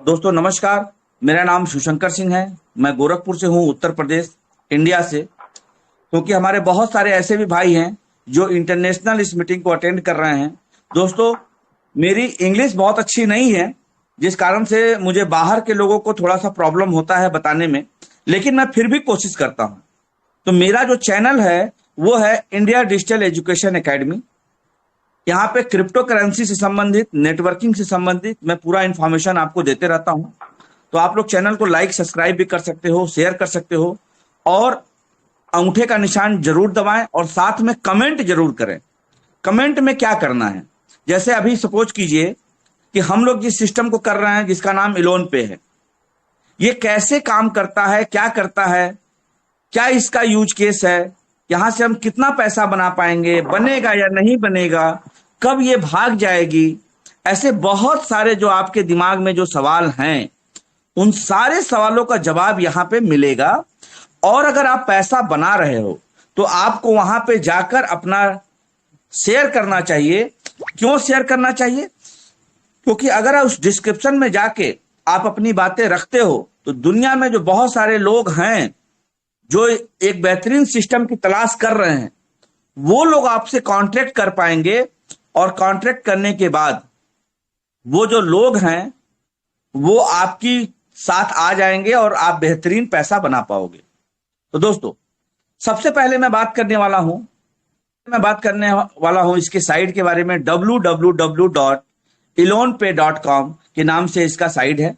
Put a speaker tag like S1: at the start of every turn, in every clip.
S1: दोस्तों नमस्कार। मेरा नाम शिवशंकर सिंह है। मैं गोरखपुर से हूँ, उत्तर प्रदेश, इंडिया से। क्योंकि हमारे बहुत सारे ऐसे भी भाई हैं जो इंटरनेशनल इस मीटिंग को अटेंड कर रहे हैं। दोस्तों, मेरी इंग्लिश बहुत अच्छी नहीं है, जिस कारण से मुझे बाहर के लोगों को थोड़ा सा प्रॉब्लम होता है बताने में, लेकिन मैं फिर भी कोशिश करता हूँ। तो मेरा जो चैनल है वो है इंडिया डिजिटल एजुकेशन एकेडमी। यहाँ पे क्रिप्टो करेंसी से संबंधित, नेटवर्किंग से संबंधित मैं पूरा इन्फॉर्मेशन आपको देते रहता हूँ। तो आप लोग चैनल को लाइक सब्सक्राइब भी कर सकते हो, शेयर कर सकते हो, और अंगूठे का निशान जरूर दबाएं और साथ में कमेंट जरूर करें। कमेंट में क्या करना है, जैसे अभी सपोज कीजिए कि हम लोग जिस सिस्टम को कर रहे हैं जिसका नाम इलोन पे है, ये कैसे काम करता है, क्या करता है, क्या इसका यूज केस है, यहां से हम कितना पैसा बना पाएंगे, बनेगा या नहीं बनेगा, कब ये भाग जाएगी, ऐसे बहुत सारे जो आपके दिमाग में जो सवाल हैं, उन सारे सवालों का जवाब यहां पे मिलेगा। और अगर आप पैसा बना रहे हो तो आपको वहां पे जाकर अपना शेयर करना चाहिए। क्यों शेयर करना चाहिए? क्योंकि अगर उस डिस्क्रिप्शन में जाके आप अपनी बातें रखते हो तो दुनिया में जो बहुत सारे लोग हैं जो एक बेहतरीन सिस्टम की तलाश कर रहे हैं, वो लोग आपसे कांटेक्ट कर पाएंगे। और कांटेक्ट करने के बाद वो जो लोग हैं वो आपकी साथ आ जाएंगे और आप बेहतरीन पैसा बना पाओगे। तो दोस्तों, सबसे पहले मैं बात करने वाला हूं इसके साइट के बारे में। www.elonpay.com के नाम से इसका साइट है,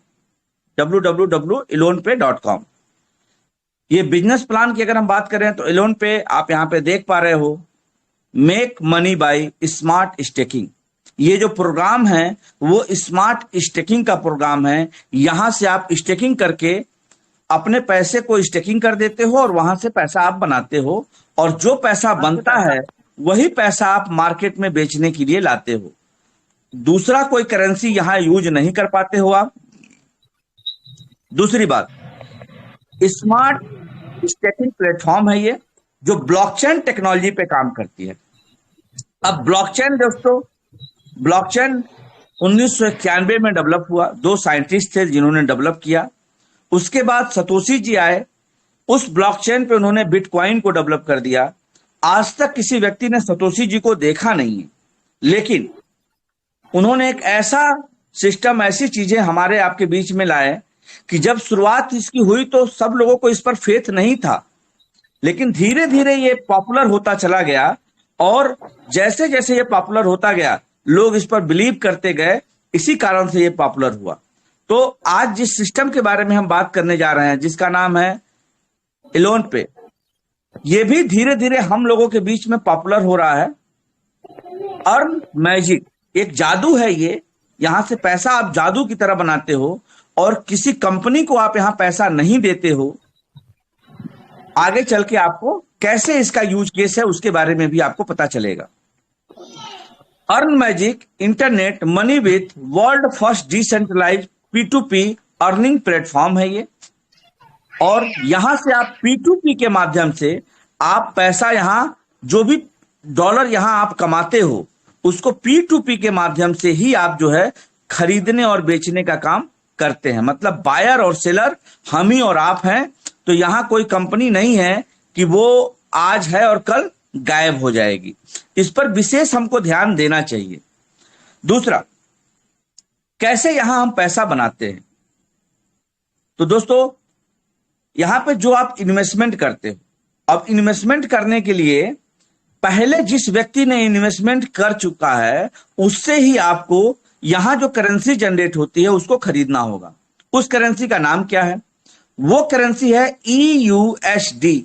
S1: www.elonpay.com। ये बिजनेस प्लान की अगर हम बात करें तो एलोन पे आप यहां पे देख पा रहे हो, make money by smart staking. ये जो प्रोग्राम है वो स्मार्ट स्टेकिंग का प्रोग्राम है। यहां से आप स्टेकिंग करके अपने पैसे को स्टेकिंग कर देते हो और वहां से पैसा आप बनाते हो, और जो पैसा बनता है वही पैसा आप मार्केट में बेचने के लिए लाते हो। दूसरा कोई करेंसी यहां यूज नहीं कर पाते हो आप। दूसरी बात, स्मार्ट स्टेकिंग प्लेटफॉर्म है ये, जो ब्लॉकचेन टेक्नोलॉजी पे काम करती है। अब ब्लॉकचेन दोस्तों, ब्लॉकचेन 1991 में डेवलप हुआ। दो साइंटिस्ट थे जिन्होंने डेवलप किया। उसके बाद सतोशी जी आए, उस ब्लॉकचेन पे उन्होंने बिटकॉइन को डेवलप कर दिया। आज तक किसी व्यक्ति ने सतोशी जी को देखा नहीं है, लेकिन उन्होंने एक ऐसा सिस्टम, ऐसी चीजें हमारे आपके बीच में लाए कि जब शुरुआत इसकी हुई तो सब लोगों को इस पर फेथ नहीं था, लेकिन धीरे धीरे ये पॉपुलर होता चला गया। और जैसे जैसे ये पॉपुलर होता गया लोग इस पर बिलीव करते गए, इसी कारण से ये पॉपुलर हुआ। तो आज जिस सिस्टम के बारे में हम बात करने जा रहे हैं जिसका नाम है एलोन पे, ये भी धीरे धीरे हम लोगों के बीच में पॉपुलर हो रहा है। अर्न मैजिक एक जादू है ये। यहां से पैसा आप जादू की तरह बनाते हो और किसी कंपनी को आप यहां पैसा नहीं देते हो। आगे चल के आपको कैसे इसका यूज केस है उसके बारे में भी आपको पता चलेगा। Earn magic internet money with world first decentralized P2P earning platform है ये। और यहां से आप P2P के माध्यम से आप पैसा, यहां जो भी डॉलर यहां आप कमाते हो उसको P2P के माध्यम से ही आप जो है खरीदने और बेचने का काम करते हैं। मतलब बायर और सेलर हम ही और आप हैं। तो यहां कोई कंपनी नहीं है कि वो आज है और कल गायब हो जाएगी। इस पर विशेष हमको ध्यान देना चाहिए। दूसरा, कैसे यहां हम पैसा बनाते हैं? तो दोस्तों, यहां पे जो आप इन्वेस्टमेंट करते हो, अब इन्वेस्टमेंट करने के लिए पहले जिस व्यक्ति ने इन्वेस्टमेंट कर चुका है उससे ही आपको यहां जो करेंसी जनरेट होती है उसको खरीदना होगा। उस करेंसी का नाम क्या है? वो करेंसी है EUSD।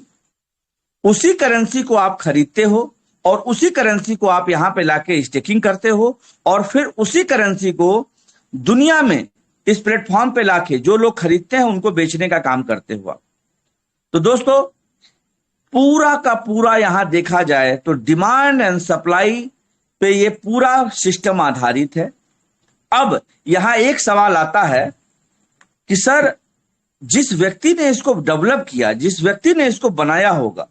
S1: उसी करेंसी को आप खरीदते हो और उसी करेंसी को आप यहां पे लाके स्टेकिंग करते हो, और फिर उसी करेंसी को दुनिया में इस प्लेटफॉर्म पे लाके जो लोग खरीदते हैं उनको बेचने का काम करते हुआ। तो दोस्तों, पूरा का पूरा यहां देखा जाए तो डिमांड एंड सप्लाई पे ये पूरा सिस्टम आधारित है। अब यहां एक सवाल आता है कि सर, जिस व्यक्ति ने इसको डेवलप किया, जिस व्यक्ति ने इसको बनाया होगा,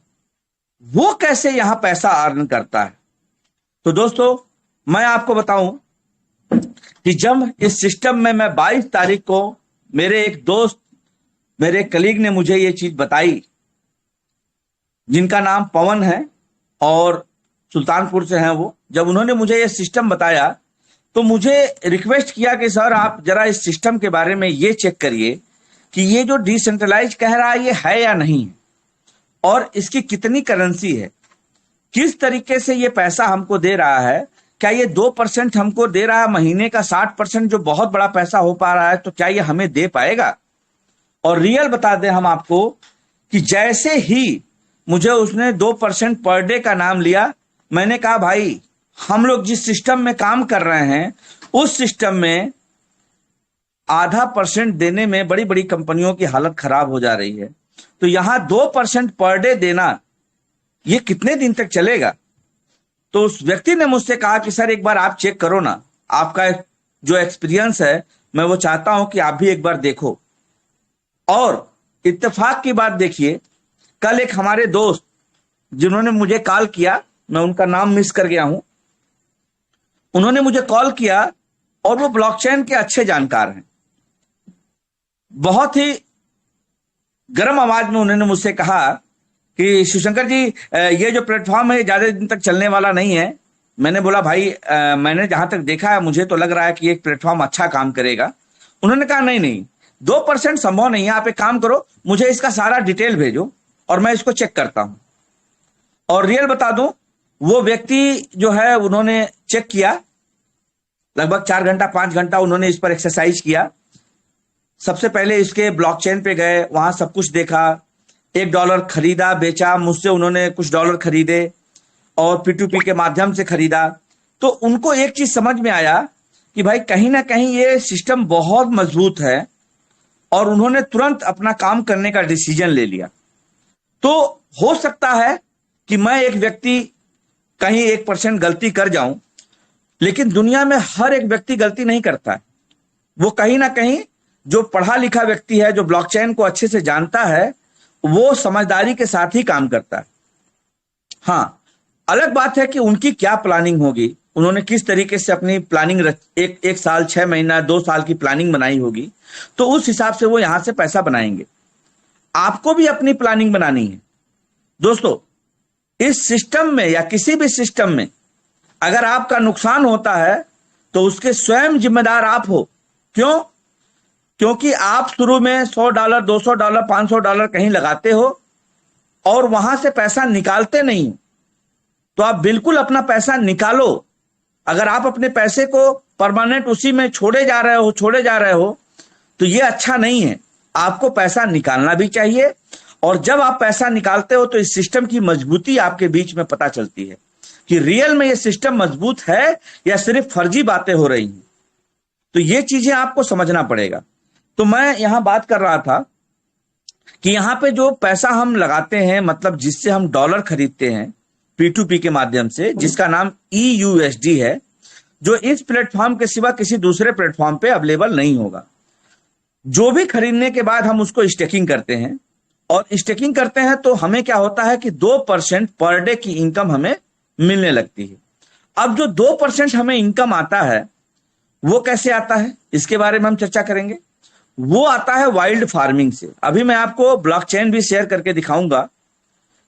S1: वो कैसे यहां पैसा अर्न करता है? तो दोस्तों, मैं आपको बताऊं कि जब इस सिस्टम में मैं 22 तारीख को मेरे एक दोस्त, मेरे कलीग ने मुझे ये चीज बताई, जिनका नाम पवन है और सुल्तानपुर से हैं वो। जब उन्होंने मुझे ये सिस्टम बताया तो मुझे रिक्वेस्ट किया कि सर आप जरा इस सिस्टम के बारे में ये चेक करिए कि ये जो डिसेंट्रलाइज कह रहा है ये है या नहीं है, और इसकी कितनी करेंसी है, किस तरीके से ये पैसा हमको दे रहा है। क्या ये 2% हमको दे रहा है, महीने का 60% जो बहुत बड़ा पैसा हो पा रहा है, तो क्या ये हमें दे पाएगा। और रियल बता दें हम आपको कि जैसे ही मुझे उसने 2% पर डे का नाम लिया, मैंने कहा भाई हम लोग जिस सिस्टम में काम कर रहे हैं उस सिस्टम में आधा % देने में बड़ी बड़ी कंपनियों की हालत खराब हो जा रही है, तो यहां 2% पर डे देना ये कितने दिन तक चलेगा। तो उस व्यक्ति ने मुझसे कहा कि सर एक बार आप चेक करो ना, आपका जो एक्सपीरियंस है मैं वो चाहता हूं कि आप भी एक बार देखो। और इत्तेफाक की बात देखिए, कल एक हमारे दोस्त जिन्होंने मुझे कॉल किया, मैं उनका नाम मिस कर गया हूं, उन्होंने मुझे कॉल किया और वो ब्लॉकचेन के अच्छे जानकार हैं। बहुत ही गर्म आवाज में उन्होंने मुझसे कहा कि शिवशंकर जी ये जो प्लेटफॉर्म है ज्यादा दिन तक चलने वाला नहीं है। मैंने बोला भाई मैंने जहां तक देखा है मुझे तो लग रहा है कि एक प्लेटफॉर्म अच्छा काम करेगा। उन्होंने कहा नहीं नहीं 2% संभव नहीं है, आप एक काम करो मुझे इसका सारा डिटेल भेजो और मैं इसको चेक करता हूं। और रियल बता दूं, वो व्यक्ति जो है उन्होंने चेक किया, लगभग 4 घंटा 5 घंटा उन्होंने इस पर एक्सरसाइज किया। सबसे पहले इसके ब्लॉकचेन पे गए, वहां सब कुछ देखा, $1 खरीदा बेचा, मुझसे उन्होंने कुछ डॉलर खरीदे और P2P के माध्यम से खरीदा। तो उनको एक चीज समझ में आया कि भाई कहीं ना कहीं ये सिस्टम बहुत मजबूत है, और उन्होंने तुरंत अपना काम करने का डिसीजन ले लिया। तो हो सकता है कि मैं एक व्यक्ति कहीं 1% गलती कर जाऊं, लेकिन दुनिया में हर एक व्यक्ति गलती नहीं करता है। वो कहीं ना कहीं जो पढ़ा लिखा व्यक्ति है, जो ब्लॉकचेन को अच्छे से जानता है, वो समझदारी के साथ ही काम करता है। हाँ, अलग बात है कि उनकी क्या प्लानिंग होगी, उन्होंने किस तरीके से अपनी प्लानिंग एक साल 6 महीना 2 साल की प्लानिंग बनाई होगी, तो उस हिसाब से वो यहां से पैसा बनाएंगे। आपको भी अपनी प्लानिंग बनानी है दोस्तों। इस सिस्टम में या किसी भी सिस्टम में अगर आपका नुकसान होता है तो उसके स्वयं जिम्मेदार आप हो। क्यों? क्योंकि आप शुरू में $100 $200 $500 कहीं लगाते हो और वहां से पैसा निकालते नहीं, तो आप बिल्कुल अपना पैसा निकालो। अगर आप अपने पैसे को परमानेंट उसी में छोड़े जा रहे हो तो ये अच्छा नहीं है। आपको पैसा निकालना भी चाहिए, और जब आप पैसा निकालते हो तो इस सिस्टम की मजबूती आपके बीच में पता चलती है कि रियल में ये सिस्टम मजबूत है या सिर्फ फर्जी बातें हो रही हैं। तो ये चीजें आपको समझना पड़ेगा। तो मैं यहां बात कर रहा था कि यहां पे जो पैसा हम लगाते हैं, मतलब जिससे हम डॉलर खरीदते हैं P2P के माध्यम से, जिसका नाम EUSD है, जो इस प्लेटफॉर्म के सिवा किसी दूसरे प्लेटफॉर्म पे अवेलेबल नहीं होगा। जो भी खरीदने के बाद हम उसको स्टेकिंग करते हैं, और स्टेकिंग करते हैं तो हमें क्या होता है कि 2% पर डे की इनकम हमें मिलने लगती है। अब जो 2% हमें इनकम आता है वो कैसे आता है, इसके बारे में हम चर्चा करेंगे। वो आता है वाइल्ड फार्मिंग से। अभी मैं आपको ब्लॉकचेन भी शेयर करके दिखाऊंगा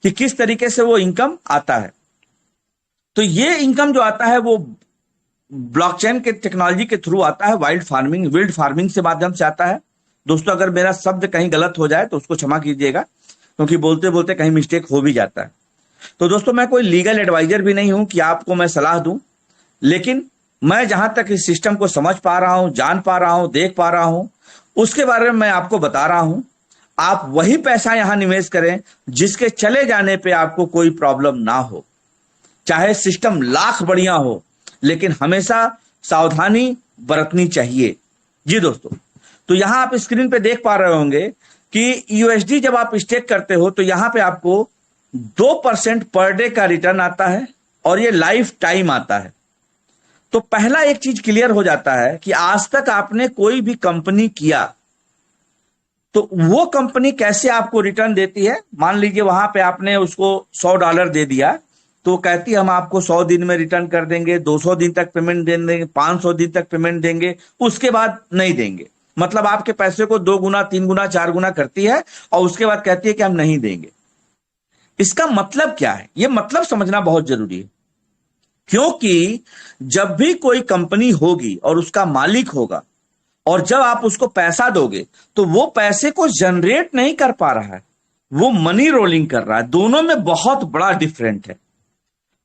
S1: कि किस तरीके से वो इनकम आता है। तो ये इनकम जो आता है वो ब्लॉकचेन के टेक्नोलॉजी के थ्रू आता है, विल्ड फार्मिंग से माध्यम से आता है। दोस्तों अगर मेरा शब्द कहीं गलत हो जाए तो उसको क्षमा कीजिएगा, क्योंकि बोलते बोलते कहीं मिस्टेक हो भी जाता है। तो दोस्तों मैं कोई लीगल एडवाइजर भी नहीं हूं कि आपको मैं सलाह दूं, लेकिन मैं जहां तक इस सिस्टम को समझ पा रहा हूं, जान पा रहा हूं, देख पा रहा हूं, उसके बारे में मैं आपको बता रहा हूं। आप वही पैसा यहां निवेश करें जिसके चले जाने पे आपको कोई प्रॉब्लम ना हो। चाहे सिस्टम लाख बढ़िया हो, लेकिन हमेशा सावधानी बरतनी चाहिए। जी दोस्तों, तो यहां आप स्क्रीन पे देख पा रहे होंगे कि यूएसडी जब आप स्टेक करते हो तो यहां पे आपको 2% पर डे का रिटर्न आता है, और ये लाइफ टाइम आता है। तो पहला एक चीज क्लियर हो जाता है कि आज तक आपने कोई भी कंपनी किया तो वो कंपनी कैसे आपको रिटर्न देती है। मान लीजिए वहां पे आपने उसको $100 दे दिया, तो कहती है हम आपको 100 दिन में रिटर्न कर देंगे, 200 दिन तक पेमेंट दे देंगे, 500 दिन तक पेमेंट देंगे, उसके बाद नहीं देंगे। मतलब आपके पैसे को 2 गुना 3 गुना 4 गुना करती है और उसके बाद कहती है कि हम नहीं देंगे। इसका मतलब क्या है? यह मतलब समझना बहुत जरूरी है, क्योंकि जब भी कोई कंपनी होगी और उसका मालिक होगा और जब आप उसको पैसा दोगे तो वो पैसे को जनरेट नहीं कर पा रहा है, वो मनी रोलिंग कर रहा है। दोनों में बहुत बड़ा डिफरेंट है।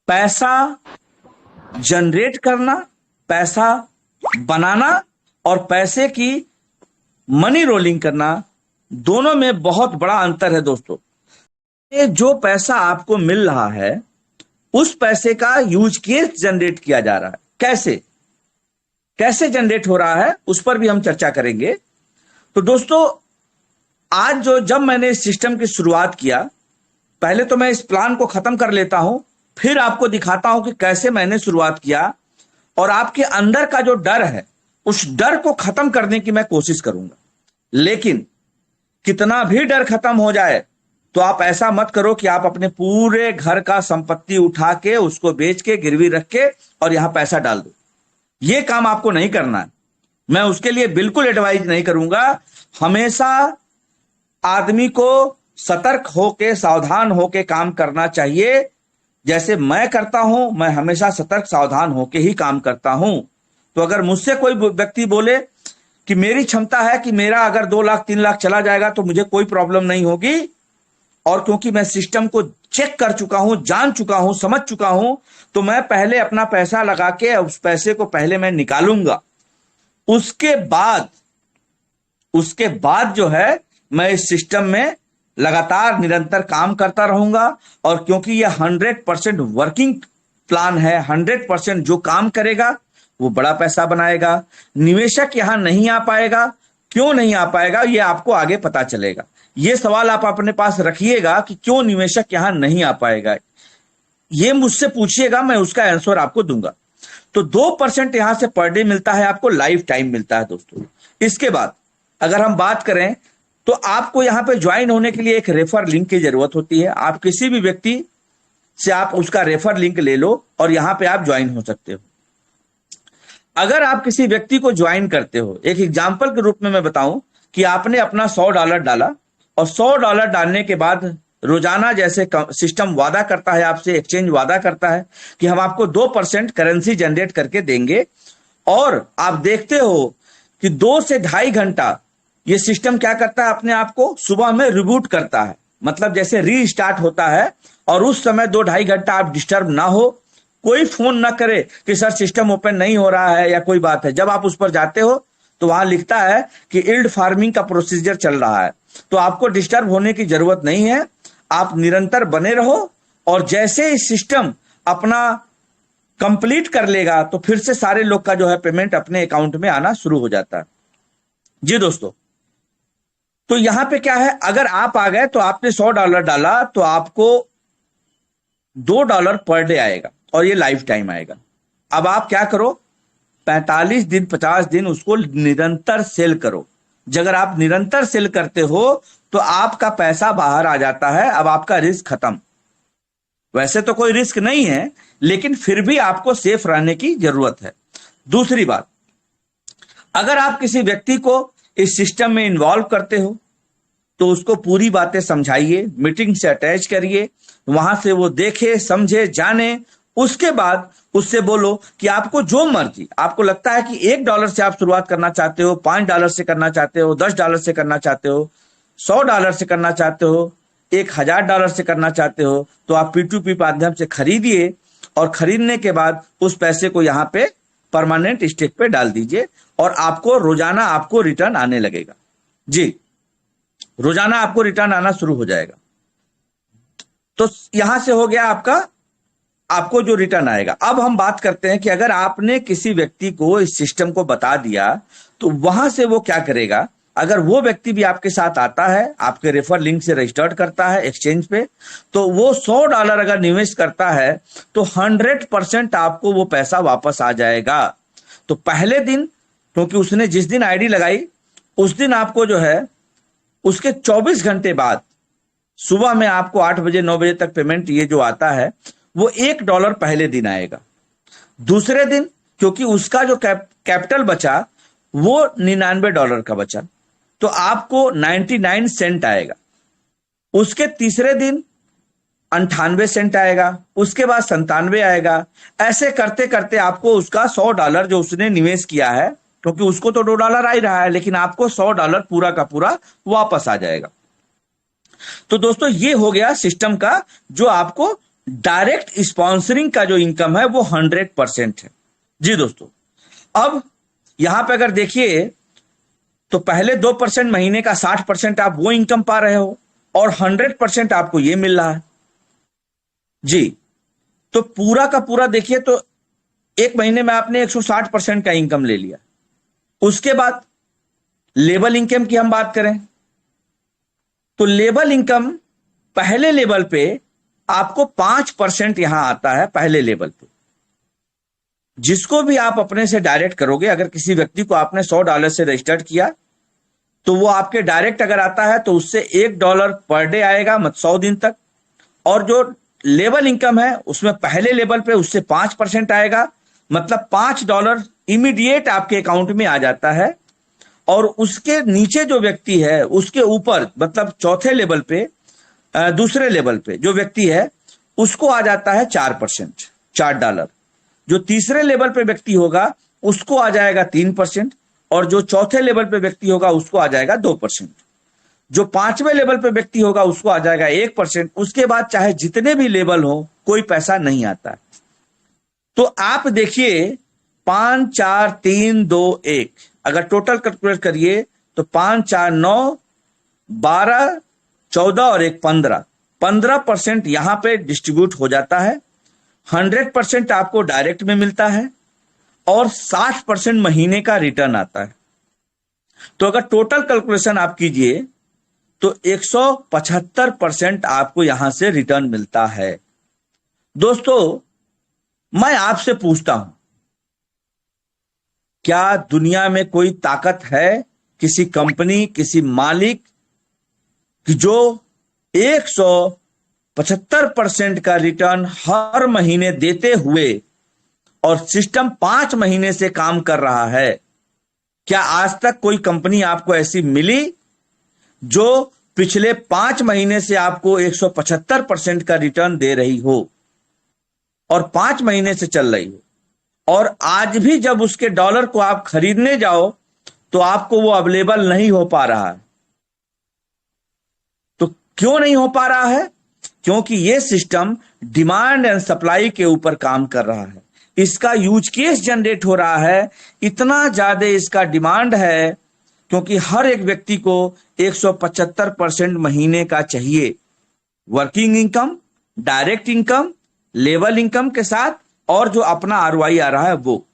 S1: पैसा जनरेट करना, पैसा बनाना और पैसे की मनी रोलिंग करना, दोनों में बहुत बड़ा अंतर है दोस्तों। ये जो पैसा आपको मिल रहा है उस पैसे का यूज केस जनरेट किया जा रहा है। कैसे जनरेट हो रहा है उस पर भी हम चर्चा करेंगे। तो दोस्तों आज जब मैंने इस सिस्टम की शुरुआत किया, पहले तो मैं इस प्लान को खत्म कर लेता हूं, फिर आपको दिखाता हूं कि कैसे मैंने शुरुआत किया और आपके अंदर का जो डर है उस डर को खत्म करने की मैं कोशिश करूंगा। लेकिन कितना भी डर खत्म हो जाए तो आप ऐसा मत करो कि आप अपने पूरे घर का संपत्ति उठा के उसको बेच के गिरवी रख के और यहां पैसा डाल दो। यह काम आपको नहीं करना है। मैं उसके लिए बिल्कुल एडवाइज नहीं करूंगा। हमेशा आदमी को सतर्क होके, सावधान होके काम करना चाहिए। जैसे मैं करता हूं, मैं हमेशा सतर्क सावधान होके ही काम करता हूं। तो अगर मुझसे कोई व्यक्ति बोले कि मेरी क्षमता है कि मेरा अगर 2 लाख 3 लाख चला जाएगा तो मुझे कोई प्रॉब्लम नहीं होगी, और क्योंकि मैं सिस्टम को चेक कर चुका हूं, जान चुका हूं, समझ चुका हूं, तो मैं पहले अपना पैसा लगा के उस पैसे को पहले मैं निकालूंगा। उसके बाद जो है मैं इस सिस्टम में लगातार निरंतर काम करता रहूंगा। और क्योंकि यह 100% वर्किंग प्लान है, 100% जो काम करेगा वो बड़ा पैसा बनाएगा। निवेशक यहां नहीं आ पाएगा। क्यों नहीं आ पाएगा ये आपको आगे पता चलेगा। ये सवाल आप अपने पास रखिएगा कि क्यों निवेशक यहां नहीं आ पाएगा, ये मुझसे पूछिएगा, मैं उसका आंसर आपको दूंगा। तो 2% यहां से पर डे मिलता है, आपको लाइफ टाइम मिलता है दोस्तों। इसके बाद अगर हम बात करें तो आपको यहां पे ज्वाइन होने के लिए एक रेफर लिंक की जरूरत होती है। आप किसी भी व्यक्ति से आप उसका रेफर लिंक ले लो और यहां पे आप ज्वाइन हो सकते हो। अगर आप किसी व्यक्ति को ज्वाइन करते हो, एक एग्जाम्पल के रूप में मैं बताऊं कि आपने अपना $100 डाला और $100 डालने के बाद रोजाना जैसे सिस्टम वादा करता है आपसे, एक्सचेंज वादा करता है कि हम आपको 2% करेंसी जनरेट करके देंगे, और आप देखते हो कि 2 से 2.5 घंटा ये सिस्टम क्या करता है, अपने आप को सुबह में रिबूट करता है, मतलब जैसे रीस्टार्ट होता है। और उस समय 2-2.5 घंटा आप डिस्टर्ब ना हो, कोई फोन ना करे कि सर सिस्टम ओपन नहीं हो रहा है या कोई बात है। जब आप उस पर जाते हो तो वहां लिखता है कि यील्ड फार्मिंग का प्रोसीजर चल रहा है, तो आपको डिस्टर्ब होने की जरूरत नहीं है। आप निरंतर बने रहो और जैसे ही सिस्टम अपना कंप्लीट कर लेगा तो फिर से सारे लोग का जो है पेमेंट अपने अकाउंट में आना शुरू हो जाता है। जी दोस्तों, तो यहां पे क्या है, अगर आप आ गए तो आपने $100 डाला तो आपको $2 पर डे आएगा और ये लाइफ टाइम आएगा। अब आप क्या करो, 45 दिन 50 दिन उसको निरंतर सेल करो। अगर आप निरंतर सेल करते हो तो आपका पैसा बाहर आ जाता है। अब आपका रिस्क खत्म। वैसे तो कोई रिस्क नहीं है, लेकिन फिर भी आपको सेफ रहने की जरूरत है। दूसरी बात, अगर आप किसी व्यक्ति को इस सिस्टम में इन्वॉल्व करते हो तो उसको पूरी बातें समझाइए, मीटिंग से अटैच करिए, वहां से वो देखे, समझे, जाने। उसके बाद उससे बोलो कि आपको जो मर्जी, आपको लगता है कि $1 से आप शुरुआत करना चाहते हो, $5 से करना चाहते हो, $10 से करना चाहते हो, $100 से करना चाहते हो, $1000 से करना चाहते हो, तो आप P2P माध्यम से खरीदिए और खरीदने के बाद उस पैसे को यहाँ पे परमानेंट स्टेक पे डाल दीजिए और आपको रोजाना आपको रिटर्न आने लगेगा। जी, रोजाना आपको रिटर्न आना शुरू हो जाएगा। तो यहां से हो गया आपको जो रिटर्न आएगा। अब हम बात करते हैं कि अगर आपने किसी व्यक्ति को इस सिस्टम को बता दिया तो वहां से वो क्या करेगा। अगर वो व्यक्ति भी आपके साथ आता है, आपके रेफर लिंक से रजिस्टर्ड करता है एक्सचेंज पे, तो वो $100 अगर निवेश करता है तो 100% आपको वो पैसा वापस आ जाएगा। तो पहले दिन, क्योंकि उसने जिस दिन आईडी लगाई उस दिन आपको जो है उसके 24 घंटे बाद सुबह में आपको 8 बजे 9 बजे तक पेमेंट ये जो आता है वो $1 पहले दिन आएगा। दूसरे दिन क्योंकि उसका जो कैपिटल बचा वो $99 का बचा, तो आपको 99 सेंट आएगा। उसके तीसरे दिन 98 सेंट आएगा, उसके बाद 97 आएगा। ऐसे करते करते आपको उसका $100 जो उसने निवेश किया है, क्योंकि उसको तो $2 आ ही रहा है, लेकिन आपको $100 पूरा का पूरा वापस आ जाएगा। तो दोस्तों ये हो गया सिस्टम का, जो आपको डायरेक्ट स्पॉन्सरिंग का जो इनकम है वो 100% है। जी दोस्तों, अब यहां पे अगर देखिए तो पहले 2% महीने का 60% आप वो इनकम पा रहे हो, और 100% आपको ये मिल रहा है। जी, तो पूरा का पूरा देखिए तो एक महीने में आपने 160% का इनकम ले लिया। उसके बाद लेवल इनकम की हम बात करें तो लेवल इनकम पहले लेवल पे आपको 5% यहां आता है। पहले लेवल पे जिसको भी आप अपने से डायरेक्ट करोगे, अगर किसी व्यक्ति को आपने $100 से रजिस्टर्ड किया तो वो आपके डायरेक्ट अगर आता है तो उससे $1 पर डे आएगा, मतलब 100 दिन तक। और जो लेवल इनकम है उसमें पहले लेवल पे उससे 5% आएगा, मतलब $5 इमीडिएट आपके अकाउंट में आ जाता है। और उसके नीचे जो व्यक्ति है उसके ऊपर, मतलब चौथे लेवल पे, दूसरे लेवल पे जो व्यक्ति है उसको आ जाता है 4%, $4। जो तीसरे लेवल पे व्यक्ति होगा उसको आ जाएगा 3%, और जो चौथे लेवल पे व्यक्ति होगा उसको आ जाएगा 2%। जो पांचवें लेवल पे व्यक्ति होगा उसको आ जाएगा 1%। उसके बाद चाहे जितने भी लेवल हो कोई पैसा नहीं आता है। तो आप देखिए 5 4 3 2 1 अगर टोटल कैलकुलेट करिए तो 5 4 9 12 14 और 1 15% यहां पे डिस्ट्रीब्यूट हो जाता है। 100% आपको डायरेक्ट में मिलता है और 60% महीने का रिटर्न आता है। तो अगर टोटल कैलकुलेशन आप कीजिए तो 175% आपको यहां से रिटर्न मिलता है। दोस्तों मैं आपसे पूछता हूं, क्या दुनिया में कोई ताकत है, किसी कंपनी, किसी मालिक कि जो 175% का रिटर्न हर महीने देते हुए, और सिस्टम 5 महीने से काम कर रहा है? क्या आज तक कोई कंपनी आपको ऐसी मिली जो पिछले 5 महीने से आपको 175% का रिटर्न दे रही हो और 5 महीने से चल रही हो, और आज भी जब उसके डॉलर को आप खरीदने जाओ तो आपको वो अवेलेबल नहीं हो पा रहा है? तो क्यों नहीं हो पा रहा है? क्योंकि ये सिस्टम डिमांड एंड सप्लाई के ऊपर काम कर रहा है। इसका यूज केस जनरेट हो रहा है, इतना ज्यादा इसका डिमांड है, क्योंकि हर एक व्यक्ति को 175% महीने का चाहिए। Working income, direct income, level income के साथ, और जो अपना आरओआई आ रहा है वो।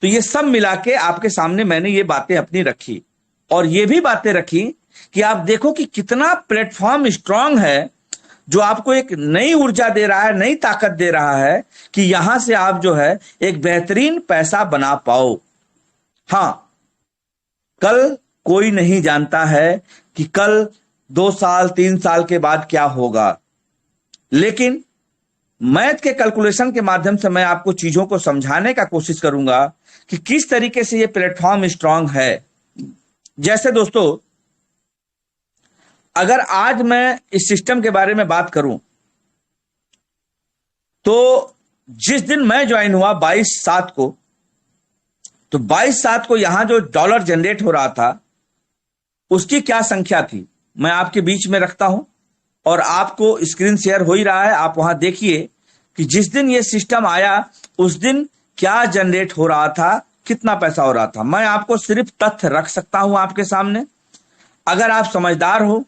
S1: तो ये सब मिला के आपके सामने मैंने ये बातें अपनी रखी, और ये भी बातें रखी कि आप देखो कि कितना प्लेटफॉर्म स्ट्रांग है, जो आपको एक नई ऊर्जा दे रहा है, नई ताकत दे रहा है कि यहां से आप जो है एक बेहतरीन पैसा बना पाओ। हां, कल कोई नहीं जानता है कि कल 2 साल 3 साल के बाद क्या होगा, लेकिन मैथ के कैलकुलेशन के माध्यम से मैं आपको चीजों को समझाने का कोशिश करूंगा कि किस तरीके से ये प्लेटफॉर्म स्ट्रांग है। जैसे दोस्तों, अगर आज मैं इस सिस्टम के बारे में बात करूं तो जिस दिन मैं ज्वाइन हुआ 22/7 को, तो 22/7 को यहां जो डॉलर जनरेट हो रहा था उसकी क्या संख्या थी मैं आपके बीच में रखता हूं, और आपको स्क्रीन शेयर हो ही रहा है, आप वहां देखिए कि जिस दिन ये सिस्टम आया उस दिन क्या जनरेट हो रहा था, कितना पैसा हो रहा था। मैं आपको सिर्फ तथ्य रख सकता हूं आपके सामने। अगर आप समझदार हो,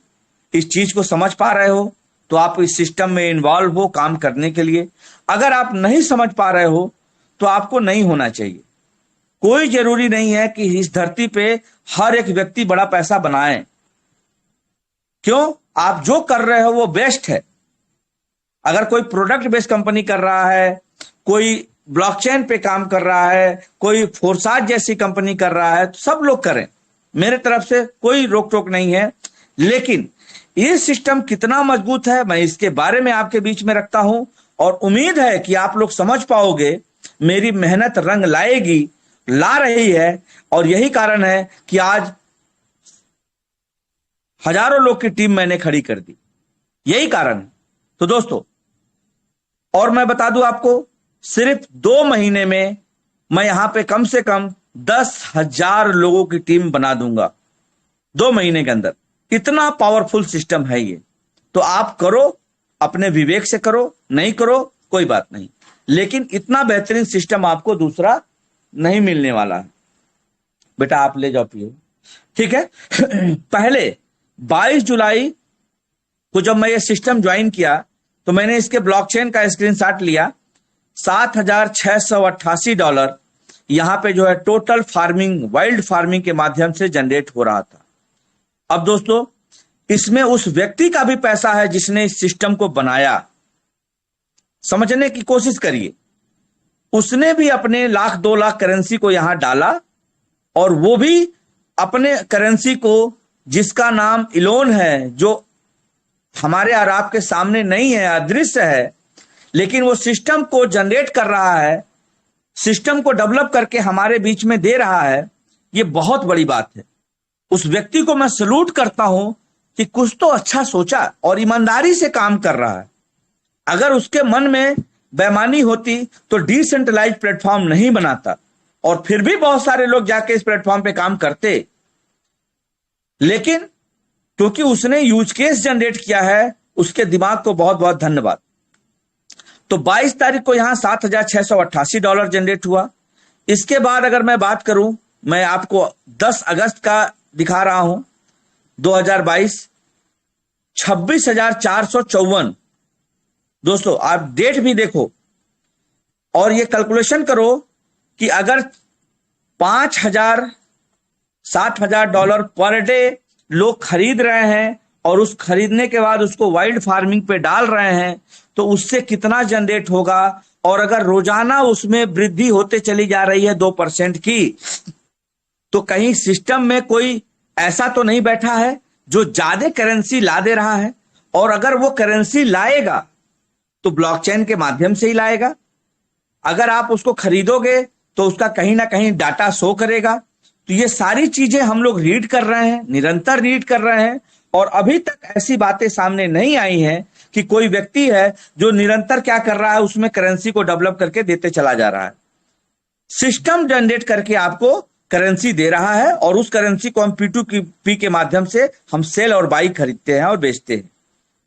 S1: इस चीज को समझ पा रहे हो, तो आप इस सिस्टम में इन्वॉल्व हो काम करने के लिए। अगर आप नहीं समझ पा रहे हो तो आपको नहीं होना चाहिए। कोई जरूरी नहीं है कि इस धरती पे हर एक व्यक्ति बड़ा पैसा बनाए। क्यों? आप जो कर रहे हो वो बेस्ट है। अगर कोई प्रोडक्ट बेस्ड कंपनी कर रहा है, कोई ब्लॉकचेन पे काम कर रहा है, कोई फोरसाज जैसी कंपनी कर रहा है, तो सब लोग करें, मेरे तरफ से कोई रोक टोक नहीं है। लेकिन ये सिस्टम कितना मजबूत है मैं इसके बारे में आपके बीच में रखता हूं, और उम्मीद है कि आप लोग समझ पाओगे, मेरी मेहनत रंग लाएगी, ला रही है, और यही कारण है कि आज हजारों लोग की टीम मैंने खड़ी कर दी, यही कारण है। तो दोस्तों, और मैं बता दूं आपको, सिर्फ 2 महीने में मैं यहां पे कम से कम 10,000 लोगों की टीम बना दूंगा, 2 महीने के अंदर। इतना पावरफुल सिस्टम है ये। तो आप करो, अपने विवेक से करो, नहीं करो कोई बात नहीं, लेकिन इतना बेहतरीन सिस्टम आपको दूसरा नहीं मिलने वाला है। बेटा आप ले जाओ पियो, ठीक है। पहले 22 जुलाई को जब मैं ये सिस्टम ज्वाइन किया तो मैंने इसके ब्लॉकचेन का स्क्रीनशॉट लिया। $7,688 यहां पे जो है टोटल फार्मिंग, वाइल्ड फार्मिंग के माध्यम से जनरेट हो रहा था। अब दोस्तों, इसमें उस व्यक्ति का भी पैसा है जिसने इस सिस्टम को बनाया। समझने की कोशिश करिए, उसने भी अपने 1,00,000-2,00,000 करेंसी को यहां डाला, और वो भी अपने करेंसी को, जिसका नाम इलोन है, जो हमारे और आपके सामने नहीं है, अदृश्य है, लेकिन वो सिस्टम को जनरेट कर रहा है, सिस्टम को डेवलप करके हमारे बीच में दे रहा है। ये बहुत बड़ी बात है। उस व्यक्ति को मैं सलूट करता हूं कि कुछ तो अच्छा सोचा और ईमानदारी से काम कर रहा है। अगर उसके मन में बेईमानी होती तो डिसेंट्रलाइज प्लेटफॉर्म नहीं बनाता, और फिर भी बहुत सारे लोग जाके इस प्लेटफॉर्म पे काम करते। लेकिन क्योंकि उसने यूज केस जनरेट किया है, उसके दिमाग को बहुत बहुत धन्यवाद। तो 22 तारीख को यहां $7,688 जनरेट हुआ। इसके बाद अगर मैं बात करूं, मैं आपको 10 अगस्त का दिखा रहा हूं, 2022, 26,454। दोस्तों आप डेट भी देखो और ये कैलकुलेशन करो कि अगर $5,000-7,000 पर डे लोग खरीद रहे हैं, और उस खरीदने के बाद उसको वाइल्ड फार्मिंग पे डाल रहे हैं, तो उससे कितना जनरेट होगा। और अगर रोजाना उसमें वृद्धि होते चली जा रही है 2% की, तो कहीं सिस्टम में कोई ऐसा तो नहीं बैठा है जो ज्यादा करेंसी ला दे रहा है। और अगर वो करेंसी लाएगा तो ब्लॉकचेन के माध्यम से ही लाएगा। अगर आप उसको खरीदोगे तो उसका कहीं ना कहीं डाटा शो करेगा। तो ये सारी चीजें हम लोग रीड कर रहे हैं, निरंतर रीड कर रहे हैं, और अभी तक ऐसी बातें सामने नहीं आई हैं कि कोई व्यक्ति है जो निरंतर क्या कर रहा है, उसमें करेंसी को डेवलप करके देते चला जा रहा है। सिस्टम जनरेट करके आपको करेंसी दे रहा है, और उस करेंसी को हम P2P के माध्यम से हम सेल और बाई खरीदते हैं और बेचते हैं।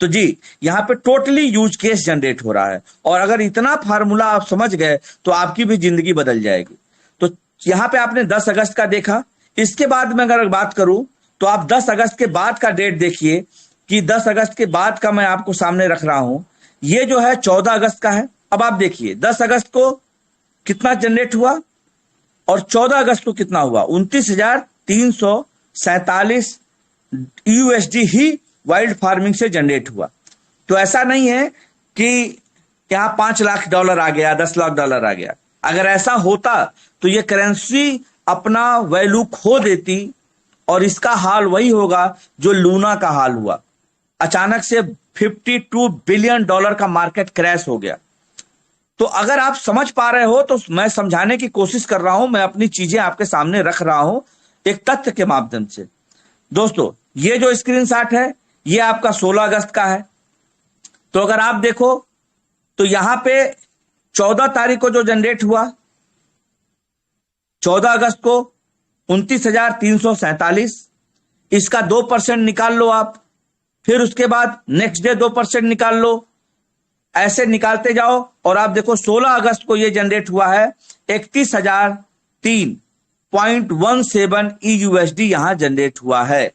S1: तो जी, यहाँ पे टोटली यूज केस जनरेट हो रहा है, और अगर इतना फार्मूला आप समझ गए तो आपकी भी जिंदगी बदल जाएगी। तो यहाँ पे आपने 10 अगस्त का देखा। इसके बाद में अगर बात करूं तो आप 10 अगस्त के बाद का डेट देखिए कि 10 अगस्त के बाद का मैं आपको सामने रख रहा हूं। ये जो है 14 अगस्त का है। अब आप देखिए 10 अगस्त को कितना जनरेट हुआ और 14 अगस्त को कितना हुआ। 29,347 USD ही वाइल्ड फार्मिंग से जनरेट हुआ। तो ऐसा नहीं है कि यहाँ $5,00,000 आ गया, $10,00,000 आ गया। अगर ऐसा होता तो ये करेंसी अपना वैल्यू खो देती, और इसका हाल वही होगा जो लूना का हाल हुआ। अचानक से $52 बिलियन का मार्केट क्रैश हो गया। तो अगर आप समझ पा रहे हो तो मैं समझाने की कोशिश कर रहा हूं, मैं अपनी चीजें आपके सामने रख रहा हूं एक तथ्य के माध्यम से। दोस्तों ये जो स्क्रीनशॉट है ये आपका 16 अगस्त का है। तो अगर आप देखो तो यहां पे 14 तारीख को जो जनरेट हुआ, 14 अगस्त को 29,347, इसका 2% निकाल लो आप, फिर उसके बाद नेक्स्ट डे 2% निकाल लो, ऐसे निकालते जाओ, और आप देखो 16 अगस्त को ये जनरेट हुआ है 31,003.17 EUSD यहां जनरेट हुआ है।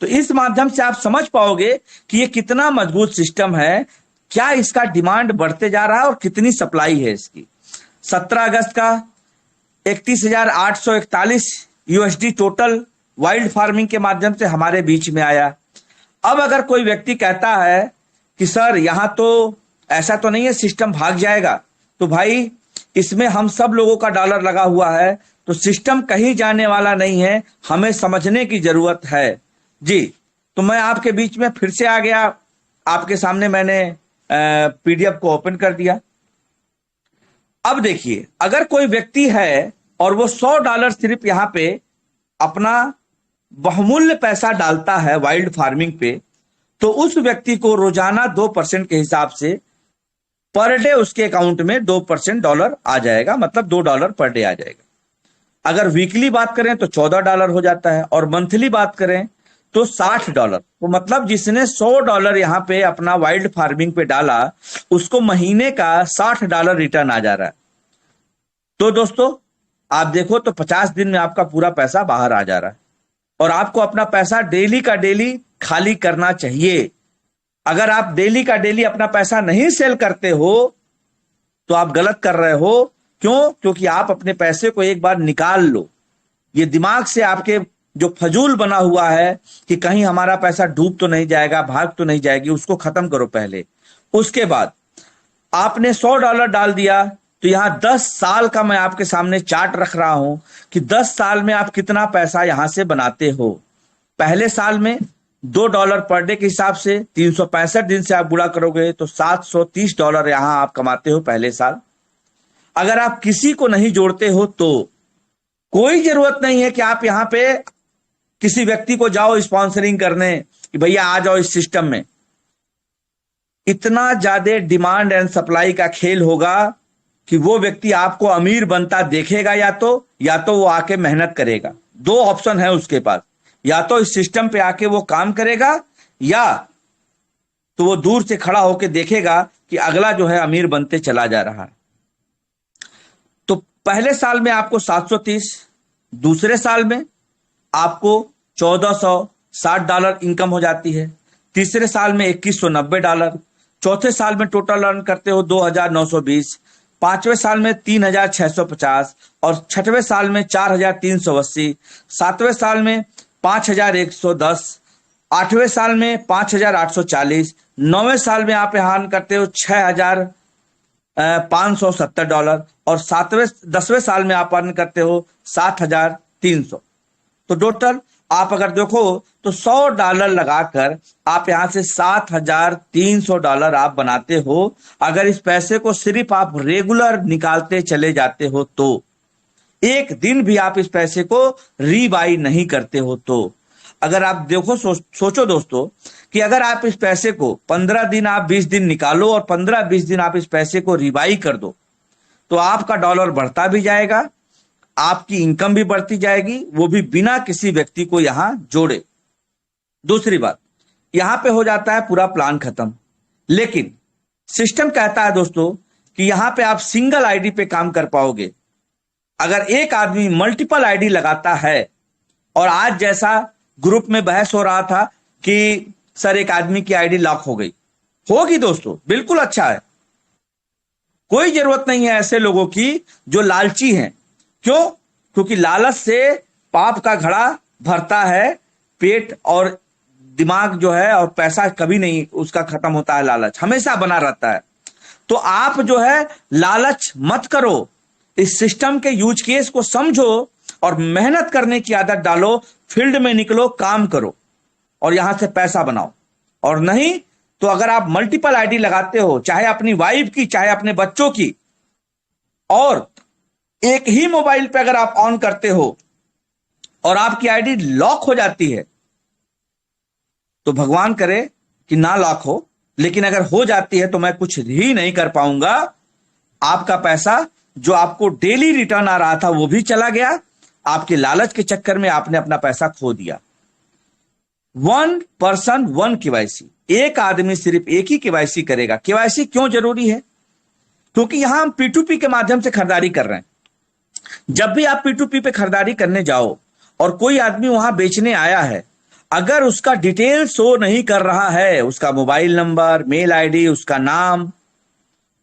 S1: तो इस माध्यम से आप समझ पाओगे कि ये कितना मजबूत सिस्टम है, क्या इसका डिमांड बढ़ते जा रहा है और कितनी सप्लाई है इसकी। 17 अगस्त का 31,841 USD टोटल वाइल्ड फार्मिंग के माध्यम से हमारे बीच में आया। अब अगर कोई व्यक्ति कहता है कि सर यहां तो ऐसा तो नहीं है सिस्टम भाग जाएगा, तो भाई इसमें हम सब लोगों का डॉलर लगा हुआ है, तो सिस्टम कहीं जाने वाला नहीं है, हमें समझने की जरूरत है जी। तो मैं आपके बीच में फिर से आ गया, आपके सामने मैंने PDF को ओपन कर दिया। अब देखिए, अगर कोई व्यक्ति है और वो $100 सिर्फ यहाँ पे अपना बहुमूल्य पैसा डालता है वाइल्ड फार्मिंग पे, तो उस व्यक्ति को रोजाना 2% के हिसाब से पर डे उसके अकाउंट में 2% डॉलर आ जाएगा, मतलब $2 पर डे आ जाएगा। अगर वीकली बात करें तो $14 हो जाता है, और मंथली बात करें तो $60। तो मतलब जिसने $100 यहाँ पे अपना वाइल्ड फार्मिंग पे डाला, उसको महीने का $60 रिटर्न आ जा रहा है। तो दोस्तों आप देखो तो 50 दिन में आपका पूरा पैसा बाहर आ जा रहा है, और आपको अपना पैसा डेली का डेली खाली करना चाहिए। अगर आप डेली का डेली अपना पैसा नहीं सेल करते हो तो आप गलत कर रहे हो। क्यों? क्योंकि आप अपने पैसे को एक बार निकाल लो। ये दिमाग से आपके जो फजूल बना हुआ है कि कहीं हमारा पैसा डूब तो नहीं जाएगा, भाग तो नहीं जाएगी, उसको खत्म करो पहले। उसके बाद आपने $100 डाल दिया, तो यहां 10 साल का मैं आपके सामने चार्ट रख रहा हूं कि 10 साल में आप कितना पैसा यहां से बनाते हो। पहले साल में $2 पर डे के हिसाब से 365 दिन से आप गुणा करोगे तो $730 यहां आप कमाते हो पहले साल। अगर आप किसी को नहीं जोड़ते हो तो कोई जरूरत नहीं है कि आप यहां पे किसी व्यक्ति को जाओ स्पॉन्सरिंग करने कि भैया आ जाओ इस सिस्टम में। इतना ज्यादा डिमांड एंड सप्लाई का खेल होगा कि वो व्यक्ति आपको अमीर बनता देखेगा, या तो वो आके मेहनत करेगा। 2 ऑप्शन है उसके पास, या तो इस सिस्टम पे आके वो काम करेगा, या तो वो दूर से खड़ा होके देखेगा कि अगला जो है अमीर बनते चला जा रहा है। तो पहले साल में आपको 730, दूसरे साल में आपको $1460 इनकम हो जाती है, तीसरे साल में $2190, चौथे साल में टोटल अर्न करते हो 2920, पांचवें साल में 3650, और छठवें साल में 4380, सातवें साल में 5110, आठवें साल में 5840, नौवें साल में आप यहाँ करते हो $6570, और 10वें साल में आप अर्न करते हो 7300। तो टोटल आप अगर देखो तो $100 लगाकर आप यहां से $7300 आप बनाते हो। अगर इस पैसे को सिर्फ आप रेगुलर निकालते चले जाते हो तो, एक दिन भी आप इस पैसे को रीबाई नहीं करते हो तो। अगर आप देखो सोचो दोस्तों कि अगर आप इस पैसे को 15 दिन आप 20 दिन निकालो और 15-20 दिन आप इस पैसे को रीबाई कर दो, तो आपका डॉलर बढ़ता भी जाएगा, आपकी इनकम भी बढ़ती जाएगी, वो भी बिना किसी व्यक्ति को यहां जोड़े। दूसरी बात, यहां पे हो जाता है पूरा प्लान खत्म। लेकिन सिस्टम कहता है दोस्तों कि यहां पे आप सिंगल आईडी पे काम कर पाओगे। अगर एक आदमी मल्टीपल आईडी लगाता है, और आज जैसा ग्रुप में बहस हो रहा था कि सर एक आदमी की आईडी लॉक हो गई, होगी दोस्तों, बिल्कुल अच्छा है। कोई जरूरत नहीं है ऐसे लोगों की जो लालची हैं। क्यों? क्योंकि लालच से पाप का घड़ा भरता है, पेट और दिमाग जो है और पैसा कभी नहीं उसका खत्म होता है, लालच हमेशा बना रहता है। तो आप जो है लालच मत करो, इस सिस्टम के यूज केस को समझो और मेहनत करने की आदत डालो, फील्ड में निकलो, काम करो और यहां से पैसा बनाओ। और नहीं तो अगर आप मल्टीपल आईडी लगाते हो, चाहे अपनी वाइफ की चाहे अपने बच्चों की, और एक ही मोबाइल पे अगर आप ऑन करते हो और आपकी आईडी लॉक हो जाती है, तो भगवान करे कि ना लॉक हो, लेकिन अगर हो जाती है तो मैं कुछ ही नहीं कर पाऊंगा। आपका पैसा जो आपको डेली रिटर्न आ रहा था वो भी चला गया, आपके लालच के चक्कर में आपने अपना पैसा खो दिया। 1 पर्सन 1 केवाईसी, एक आदमी सिर्फ एक ही केवाईसी करेगा। केवाईसी क्यों जरूरी है? क्योंकि यहां हम P2P के माध्यम से खरीदारी कर रहे हैं। जब भी आप P2P पे खरीदारी करने जाओ और कोई आदमी वहां बेचने आया है, अगर उसका डिटेल शो नहीं कर रहा है, उसका मोबाइल नंबर, मेल आईडी, उसका नाम,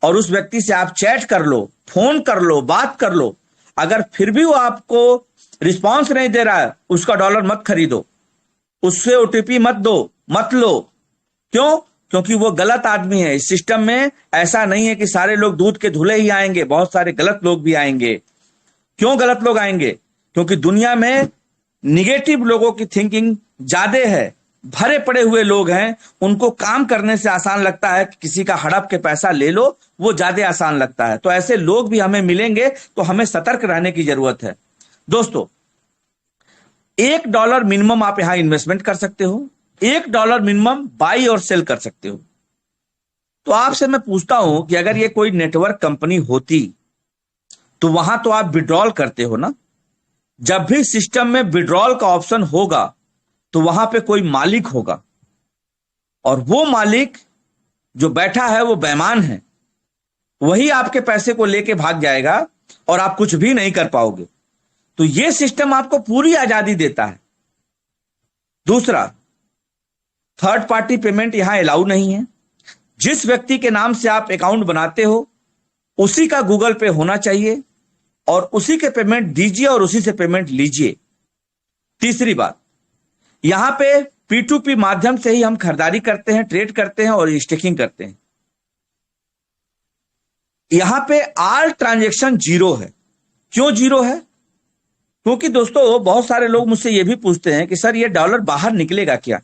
S1: और उस व्यक्ति से आप चैट कर लो, फोन कर लो, बात कर लो, अगर फिर भी वो आपको रिस्पॉन्स नहीं दे रहा है, उसका डॉलर मत खरीदो, उससे OTP मत दो, मत लो। क्यों? क्योंकि वो गलत आदमी है। इस सिस्टम में ऐसा नहीं है कि सारे लोग दूध के धुले ही आएंगे, बहुत सारे गलत लोग भी आएंगे। क्यों गलत लोग आएंगे? क्योंकि दुनिया में निगेटिव लोगों की थिंकिंग ज्यादा है, भरे पड़े हुए लोग हैं, उनको काम करने से आसान लगता है कि किसी का हड़प के पैसा ले लो, वो ज्यादा आसान लगता है। तो ऐसे लोग भी हमें मिलेंगे, तो हमें सतर्क रहने की जरूरत है। दोस्तों, $1 मिनिमम आप यहां इन्वेस्टमेंट कर सकते हो, $1 मिनिमम बाई और सेल कर सकते हो। तो आपसे मैं पूछता हूं कि अगर ये कोई नेटवर्क कंपनी होती तो वहां तो आप विड्रॉल करते हो ना। जब भी सिस्टम में विड्रॉल का ऑप्शन होगा तो वहां पे कोई मालिक होगा, और वो मालिक जो बैठा है वो बेईमान है, वही आपके पैसे को लेके भाग जाएगा और आप कुछ भी नहीं कर पाओगे। तो ये सिस्टम आपको पूरी आजादी देता है। दूसरा, थर्ड पार्टी पेमेंट यहां अलाउ नहीं है। जिस व्यक्ति के नाम से आप अकाउंट बनाते हो उसी का गूगल पे होना चाहिए, और उसी के पेमेंट दीजिए और उसी से पेमेंट लीजिए। तीसरी बात, यहां पे P2P माध्यम से ही हम खरीदारी करते हैं, ट्रेड करते हैं और स्टेकिंग करते हैं। यहां पे ऑल ट्रांजैक्शन जीरो है। क्यों जीरो है? क्योंकि दोस्तों, बहुत सारे लोग मुझसे यह भी पूछते हैं कि सर ये डॉलर बाहर निकलेगा क्या?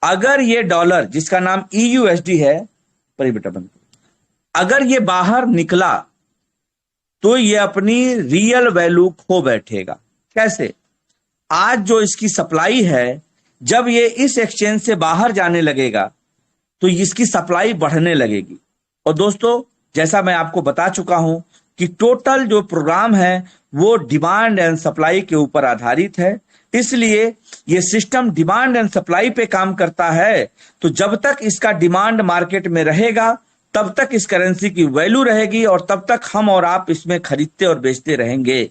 S1: अगर ये डॉलर, जिसका नाम EUSD है, बेटा बंद, अगर ये बाहर निकला तो ये अपनी रियल वैल्यू खो बैठेगा। कैसे? आज जो इसकी सप्लाई है, जब ये इस एक्सचेंज से बाहर जाने लगेगा तो इसकी सप्लाई बढ़ने लगेगी। और दोस्तों, जैसा मैं आपको बता चुका हूं कि टोटल जो प्रोग्राम है वो डिमांड एंड सप्लाई के ऊपर आधारित है, इसलिए ये सिस्टम डिमांड एंड सप्लाई पे काम करता है। तो जब तक इसका डिमांड मार्केट में रहेगा तब तक इस करेंसी की वैल्यू रहेगी, और तब तक हम और आप इसमें खरीदते और बेचते रहेंगे।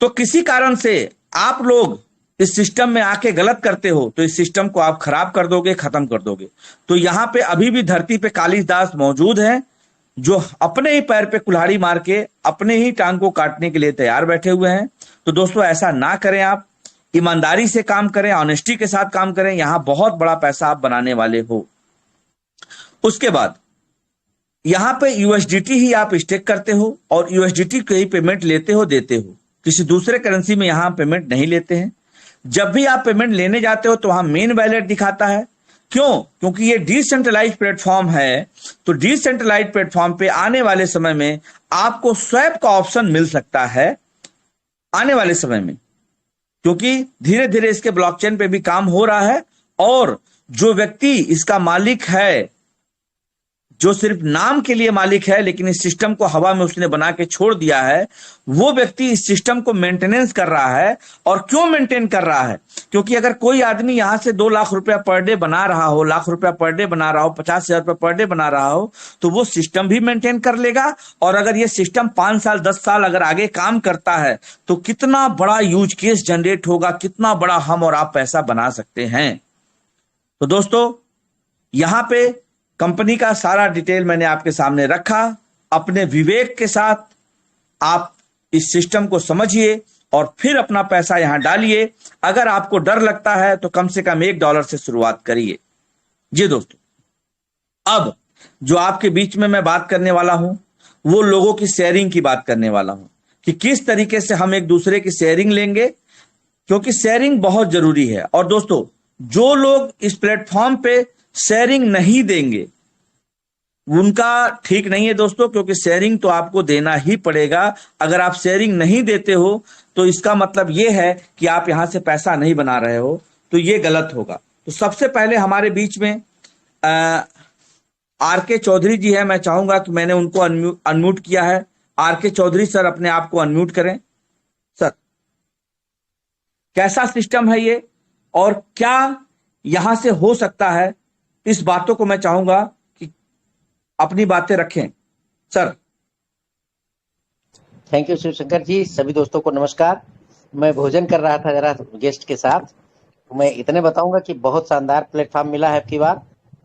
S1: तो किसी कारण से आप लोग इस सिस्टम में आके गलत करते हो तो इस सिस्टम को आप खराब कर दोगे, खत्म कर दोगे। तो यहां पे अभी भी धरती पे कालिदास मौजूद हैं, जो अपने ही पैर पे कुल्हाड़ी मार के अपने ही टांग को काटने के लिए तैयार बैठे हुए हैं। तो दोस्तों, ऐसा ना करें, आप ईमानदारी से काम करें, ऑनेस्टी के साथ काम करें, यहां बहुत बड़ा पैसा आप बनाने वाले हो। उसके बाद यहां पे USDT ही आप स्टेक करते हो और USDT के ही पेमेंट लेते हो, देते हो। किसी दूसरे करेंसी में यहां पेमेंट नहीं लेते हैं। जब भी आप पेमेंट लेने जाते हो तो वहां मेन वैलेट दिखाता है। क्यों? क्योंकि ये डिसेंट्रलाइज्ड प्लेटफॉर्म है। तो डिसेंट्रलाइज्ड प्लेटफॉर्म पे आने वाले समय में आपको स्वैप का ऑप्शन मिल सकता है आने वाले समय में, क्योंकि धीरे धीरे इसके ब्लॉकचेन पे भी काम हो रहा है। और जो व्यक्ति इसका मालिक है, जो सिर्फ नाम के लिए मालिक है लेकिन इस सिस्टम को हवा में उसने बना के छोड़ दिया है, वो व्यक्ति इस सिस्टम को मेंटेनेंस कर रहा है। और क्यों मेंटेन कर रहा है? क्योंकि अगर कोई आदमी यहां से 2 लाख रुपया पर डे बना रहा हो, लाख रुपया पर डे बना रहा हो, 50,000 रुपया पर डे बना रहा हो, तो वो सिस्टम भी मेंटेन कर लेगा। और अगर ये सिस्टम 5 साल 10 साल अगर आगे काम करता है तो कितना बड़ा यूज केस जनरेट होगा, कितना बड़ा हम और आप पैसा बना सकते हैं। तो दोस्तों, यहां पे कंपनी का सारा डिटेल मैंने आपके सामने रखा। अपने विवेक के साथ आप इस सिस्टम को समझिए और फिर अपना पैसा यहां डालिए। अगर आपको डर लगता है तो कम से कम $1 से शुरुआत करिए। जी दोस्तों, अब जो आपके बीच में मैं बात करने वाला हूं वो लोगों की शेयरिंग की बात करने वाला हूं कि किस तरीके से हम एक दूसरे की शेयरिंग लेंगे, क्योंकि शेयरिंग बहुत जरूरी है। और दोस्तों, जो लोग इस प्लेटफॉर्म पे शेयरिंग नहीं देंगे उनका ठीक नहीं है दोस्तों, क्योंकि शेयरिंग तो आपको देना ही पड़ेगा। अगर आप शेयरिंग नहीं देते हो तो इसका मतलब यह है कि आप यहां से पैसा नहीं बना रहे हो, तो यह गलत होगा। तो सबसे पहले हमारे बीच में RK चौधरी जी है। मैं चाहूंगा कि मैंने उनको अनम्यूट किया है। RK चौधरी सर, अपने आप को अनम्यूट करें। सर, कैसा सिस्टम है ये और क्या यहां से हो सकता है, इस बातों को मैं चाहूंगा कि अपनी बातें रखें। सर।
S2: थैंक यू शिवशंकर जी। सभी दोस्तों को नमस्कार। मैं भोजन कर रहा था जरा गेस्ट के साथ, तो मैं इतने बताऊंगा कि बहुत शानदार प्लेटफॉर्म मिला है आपकी बार,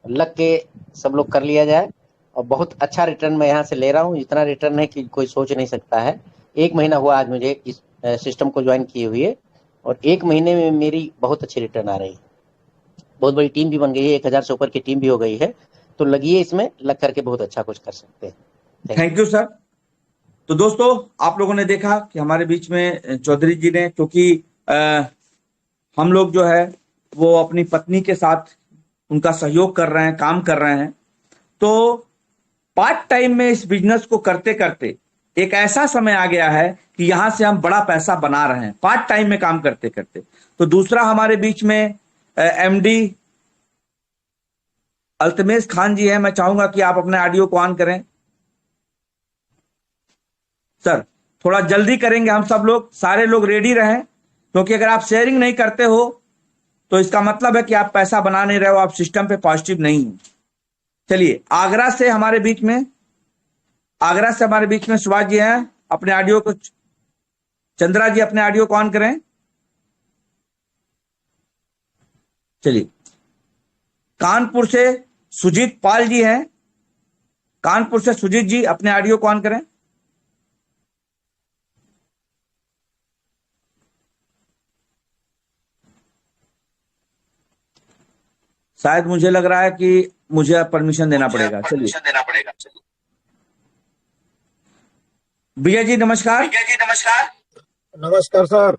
S2: लग के सब लोग कर लिया जाए। और बहुत अच्छा रिटर्न मैं यहाँ से ले रहा हूँ, इतना रिटर्न है कि कोई सोच नहीं सकता है। 1 महीना हुआ आज मुझे इस सिस्टम को ज्वाइन किए हुए, और 1 महीने में मेरी बहुत अच्छी रिटर्न आ रही है। बहुत बड़ी टीम भी बन गई है, 1000 से ऊपर की टीम भी हो गई है। तो लगिए इसमें, लग करके बहुत अच्छा कुछ कर सकते हैं।
S1: Thank you sir. तो दोस्तों, आप लोगों ने देखा कि हमारे बीच में चौधरी जी ने, क्योंकि हम लोग जो है वो अपनी पत्नी के साथ उनका सहयोग कर रहे हैं, काम कर रहे हैं। तो पार्ट टाइम में इस बिजनेस को करते करते एक ऐसा समय आ गया है कि यहां से हम बड़ा पैसा बना रहे हैं पार्ट टाइम में काम करते करते। तो दूसरा हमारे बीच में एमडी अल्तमेश खान जी हैं। मैं चाहूंगा कि आप अपने ऑडियो को ऑन करें। सर थोड़ा जल्दी करेंगे, हम सब लोग, सारे लोग रेडी रहें, क्योंकि अगर आप शेयरिंग नहीं करते हो तो इसका मतलब है कि आप पैसा बना नहीं रहे हो, आप सिस्टम पे पॉजिटिव नहीं हो। चलिए, आगरा से हमारे बीच में सुभाष जी हैं। अपने ऑडियो को, चंद्रा जी अपने ऑडियो को ऑन करें। चलिए, कानपुर से सुजीत पाल जी हैं। कानपुर से सुजीत जी अपने ऑडियो को ऑन करें। शायद मुझे लग रहा है कि मुझे परमिशन देना पड़ेगा। चलिए, विजय जी नमस्कार।
S3: नमस्कार सर।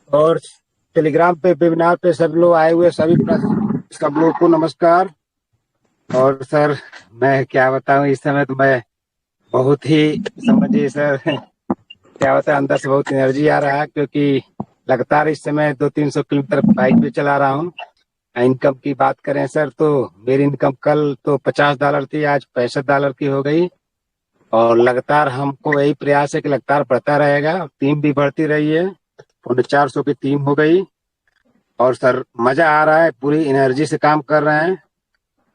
S3: और टेलीग्राम पे वेबिनार पे सब लोग आए हुए सभी सब लोग को नमस्कार। और सर मैं क्या बताऊं, इस समय तो मैं बहुत ही समझिए सर क्या होता है, अंदर से बहुत एनर्जी आ रहा है, क्योंकि लगातार इस समय 200-300 किलोमीटर बाइक पे चला रहा हूं। इनकम की बात करें सर तो मेरी इनकम कल तो $50 थी, आज $65 की हो गई। और लगातार हमको यही प्रयास है कि लगातार बढ़ता रहेगा। टीम भी बढ़ती रही है, 450 की टीम हो गई। और सर मजा आ रहा है, पूरी एनर्जी से काम कर रहे हैं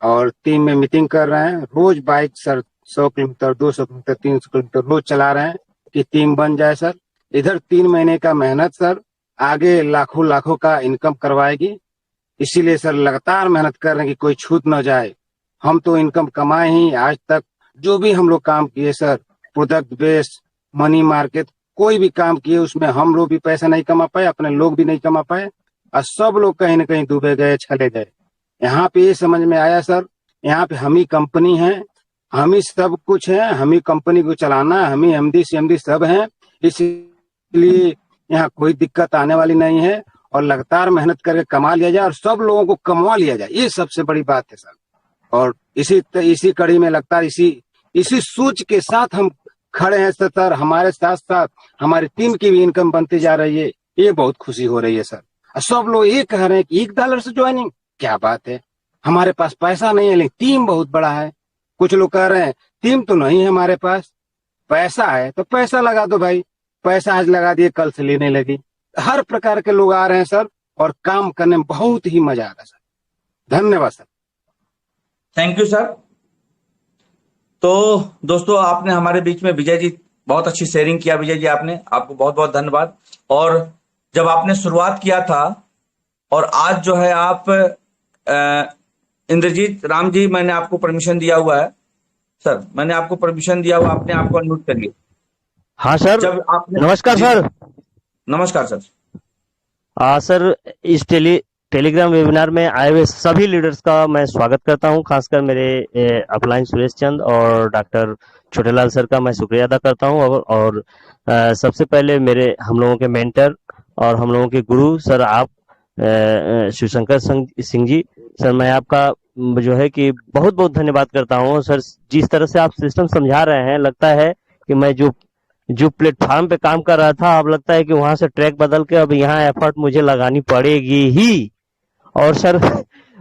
S3: और टीम में मीटिंग कर रहे हैं। रोज bike sir 100 kilometre, 200 kilometre, 300 kilometre रोज चला रहे हैं कि टीम बन जाए सर। इधर 3 महीने का मेहनत सर आगे लाखों लाखों का इनकम करवाएगी। इसीलिए सर लगातार मेहनत कर रहे हैं कि कोई छूट न जाए। हम तो इनकम कमाए ही आज तक, जो भी हम लोग काम किए sir, product based, money market, कोई भी काम किए उसमें हम लोग भी पैसा नहीं कमा पाए, अपने लोग भी नहीं कमा पाए और सब लोग कहीं ना कहीं डूबे गए, छले गए। यहाँ पे ये समझ में आया सर, यहाँ पे हम ही कंपनी है, हम ही सब कुछ है, हम ही कंपनी को चलाना, हम ही एमडी सीएमडी सब हैं। इसलिए यहाँ कोई दिक्कत आने वाली नहीं है और लगातार मेहनत करके कमा लिया जाए और सब लोगों को कमवा लिया जाए, ये सबसे बड़ी बात है सर। और इसी कड़ी में लगातार इसी सोच के साथ हम खड़े हैं सर। हमारे साथ साथ हमारी टीम की भी इनकम बनती जा रही है, ये बहुत खुशी हो रही है सर। सब लोग ये कह रहे हैं कि $1 से ज्वाइनिंग, क्या बात है, हमारे पास पैसा नहीं है लेकिन टीम बहुत बड़ा है। कुछ लोग कह रहे हैं टीम तो नहीं है हमारे पास, पैसा है तो पैसा लगा दो भाई। पैसा आज लगा दिए, कल से लेने लगी। हर प्रकार के लोग आ रहे हैं सर और काम करने में बहुत ही मजा आ रहा है सर। धन्यवाद सर।
S1: Thank you sir. तो दोस्तों, आपने हमारे बीच में विजय जी बहुत अच्छी शेयरिंग किया। विजय जी आपको बहुत बहुत धन्यवाद। और जब आपने शुरुआत किया था और आज जो है आप इंद्रजीत राम जी, मैंने आपको परमिशन दिया हुआ है सर, मैंने आपको परमिशन दिया हुआ, अपने आप को अनम्यूट करिए।
S4: हाँ सर,
S1: जब आपने,
S4: नमस्कार सर।
S1: नमस्कार सर।
S4: सर, इस टेलीग्राम वेबिनार में आए हुए सभी लीडर्स का मैं स्वागत करता हूं। खासकर मेरे अपलाइन सुरेश चंद और डॉक्टर छोटेलाल सर का मैं शुक्रिया अदा करता हूं। और सबसे पहले हम लोगों के मेंटर और हम लोगों के गुरु सर आप शिवशंकर सिंह जी, सर मैं आपका जो है कि बहुत बहुत धन्यवाद करता हूं सर। जिस तरह से आप सिस्टम समझा रहे हैं, लगता है कि मैं जो प्लेटफॉर्म पे काम कर रहा था, अब लगता है कि वहां से ट्रैक बदल के अब यहाँ एफर्ट मुझे लगानी पड़ेगी ही। और सर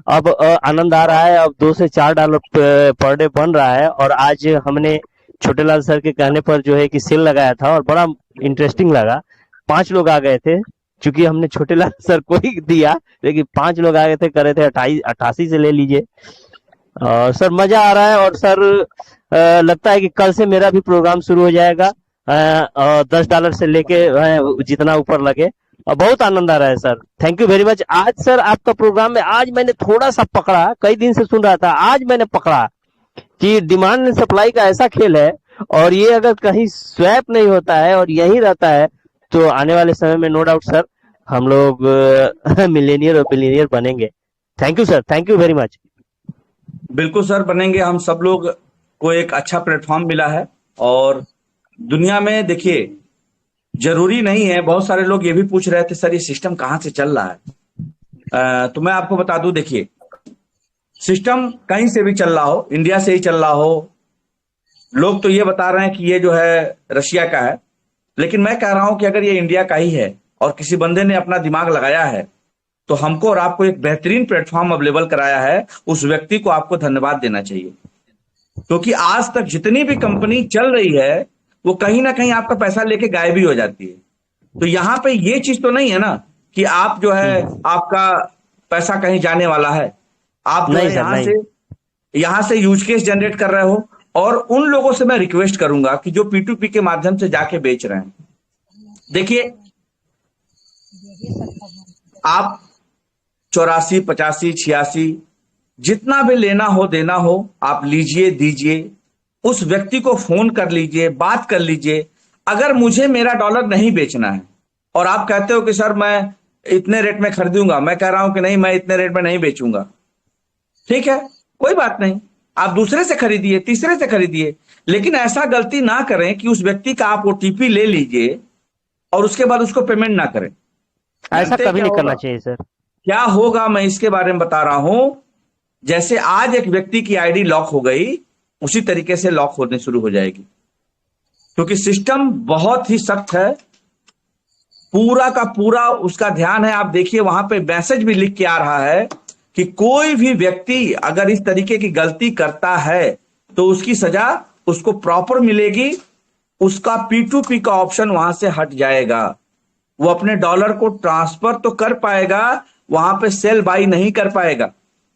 S4: अब आनंद आ रहा है, अब $2 से $4 पर डे बन रहा है। और आज हमने छोटेलाल सर के कहने पर जो है कि सेल लगाया था और बड़ा इंटरेस्टिंग लगा। 5 लोग आ गए थे, चूंकि हमने छोटेलाल सर को ही दिया, लेकिन 5 लोग आ गए थे, करे थे 88 से ले लीजिए। सर मजा आ रहा है। और सर लगता है कि कल से मेरा भी प्रोग्राम शुरू हो जाएगा, $10 से लेके जितना ऊपर लगे। बहुत आनंद आ रहा है sir, thank you very much. आज सर आपका प्रोग्राम में आज मैंने थोड़ा सा पकड़ा, कई दिन से सुन रहा था, आज मैंने पकड़ा कि डिमांड एंड सप्लाई का ऐसा खेल है और ये अगर कहीं स्वैप नहीं होता है और यहीं रहता है तो आने वाले समय में नो डाउट सर हम लोग मिलेनियर और बिलियनियर बनेंगे। Thank you sir, thank you very much.
S1: बिल्कुल सर, बनेंगे। हम सब लोग को एक अच्छा प्लेटफॉर्म मिला है और दुनिया में देखिए, जरूरी नहीं है, बहुत सारे लोग ये भी पूछ रहे थे सर ये सिस्टम कहाँ से चल रहा है। तो मैं आपको बता दूं, देखिए, सिस्टम कहीं से भी चल रहा हो, इंडिया से ही चल रहा हो, लोग तो ये बता रहे हैं कि ये जो है रशिया का है, लेकिन मैं कह रहा हूं कि अगर ये इंडिया का ही है और किसी बंदे ने अपना दिमाग लगाया है, तो हमको और आपको एक बेहतरीन प्लेटफॉर्म अवेलेबल कराया है, उस व्यक्ति को आपको धन्यवाद देना चाहिए। क्योंकि आज तक जितनी भी कंपनी चल रही है, वो कहीं ना कहीं आपका पैसा लेके गायब भी हो जाती है। तो यहाँ पे ये चीज तो नहीं है ना कि आप जो है आपका पैसा कहीं जाने वाला है। आप जो
S4: नहीं
S1: है
S4: सर, नहीं।
S1: यहाँ से यूज केस जनरेट कर रहे हो, और उन लोगों से मैं रिक्वेस्ट करूंगा कि जो P2P के माध्यम से जाके बेच रहे हैं, देखिए, आप 84, 85, 86 जितना भी लेना हो देना हो, आप लीजिए, दीजिए, उस व्यक्ति को फोन कर लीजिए, बात कर लीजिए। अगर मुझे मेरा डॉलर नहीं बेचना है और आप कहते हो कि सर मैं इतने रेट में खरीदूंगा, मैं कह रहा हूं कि नहीं, मैं इतने रेट में नहीं बेचूंगा, ठीक है, कोई बात नहीं, आप दूसरे से खरीदिए, तीसरे से खरीदिए, लेकिन ऐसा गलती ना करें कि उस व्यक्ति का आप OTP ले लीजिए और उसके बाद उसको पेमेंट ना करें।
S4: ऐसा
S1: जानते हैं
S4: कभी
S1: क्या
S4: नहीं करना
S1: होगा?
S4: चाहिए सर।
S1: क्या होगा, मैं इसके बारे में बता रहा हूं। जैसे आज एक व्यक्ति की आईडी लॉक हो गई, उसी तरीके से लॉक होने शुरू हो जाएगी, क्योंकि सिस्टम बहुत ही सख्त है, पूरा का पूरा उसका ध्यान है। आप देखिए, वहां पे मैसेज भी लिख के आ रहा है कि कोई भी व्यक्ति अगर इस तरीके की गलती करता है तो उसकी सजा उसको प्रॉपर मिलेगी, उसका P2P का ऑप्शन वहां से हट जाएगा, वो अपने डॉलर को ट्रांसफर तो कर पाएगा, वहां पे सेल बाई नहीं कर पाएगा।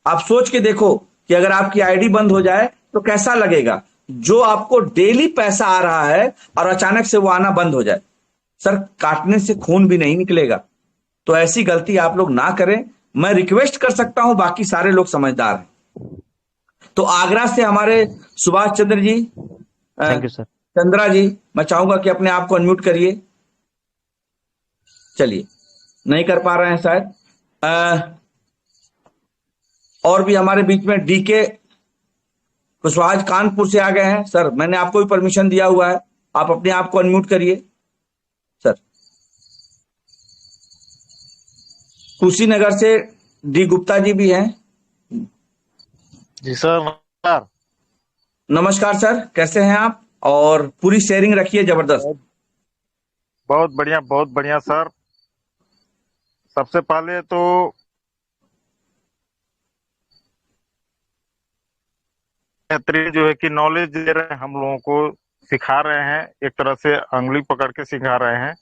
S1: आप सोच के देखो कि अगर आपकी आईडी बंद हो जाए तो कैसा लगेगा, जो आपको डेली पैसा आ रहा है और अचानक से वो आना बंद हो जाए, सर काटने से खून भी नहीं निकलेगा। तो ऐसी गलती आप लोग ना करें, मैं रिक्वेस्ट कर सकता हूं, बाकी सारे लोग समझदार हैं। तो आगरा से हमारे Subhash Chandra ji,
S4: thank you sir.
S1: Chandra जी, मैं चाहूंगा कि अपने आप को अनम्यूट करिए। चलिए, नहीं कर पा रहे हैं शायद। और भी हमारे बीच में DK कुशवाहा कानपुर से आ गए हैं। सर, मैंने आपको भी परमिशन दिया हुआ है, आप अपने आप को अनम्यूट करिए सर। कुशीनगर से D गुप्ता जी भी हैं।
S5: जी सर, नमस्कार।
S1: नमस्कार सर, कैसे हैं आप? और पूरी शेयरिंग रखिए, जबरदस्त।
S5: बहुत बढ़िया सर। सबसे पहले तो बेहतरीन जो है कि नॉलेज दे रहे हैं, हम लोगों को सिखा रहे हैं, एक तरह से अंगुली पकड़ के सिखा रहे हैं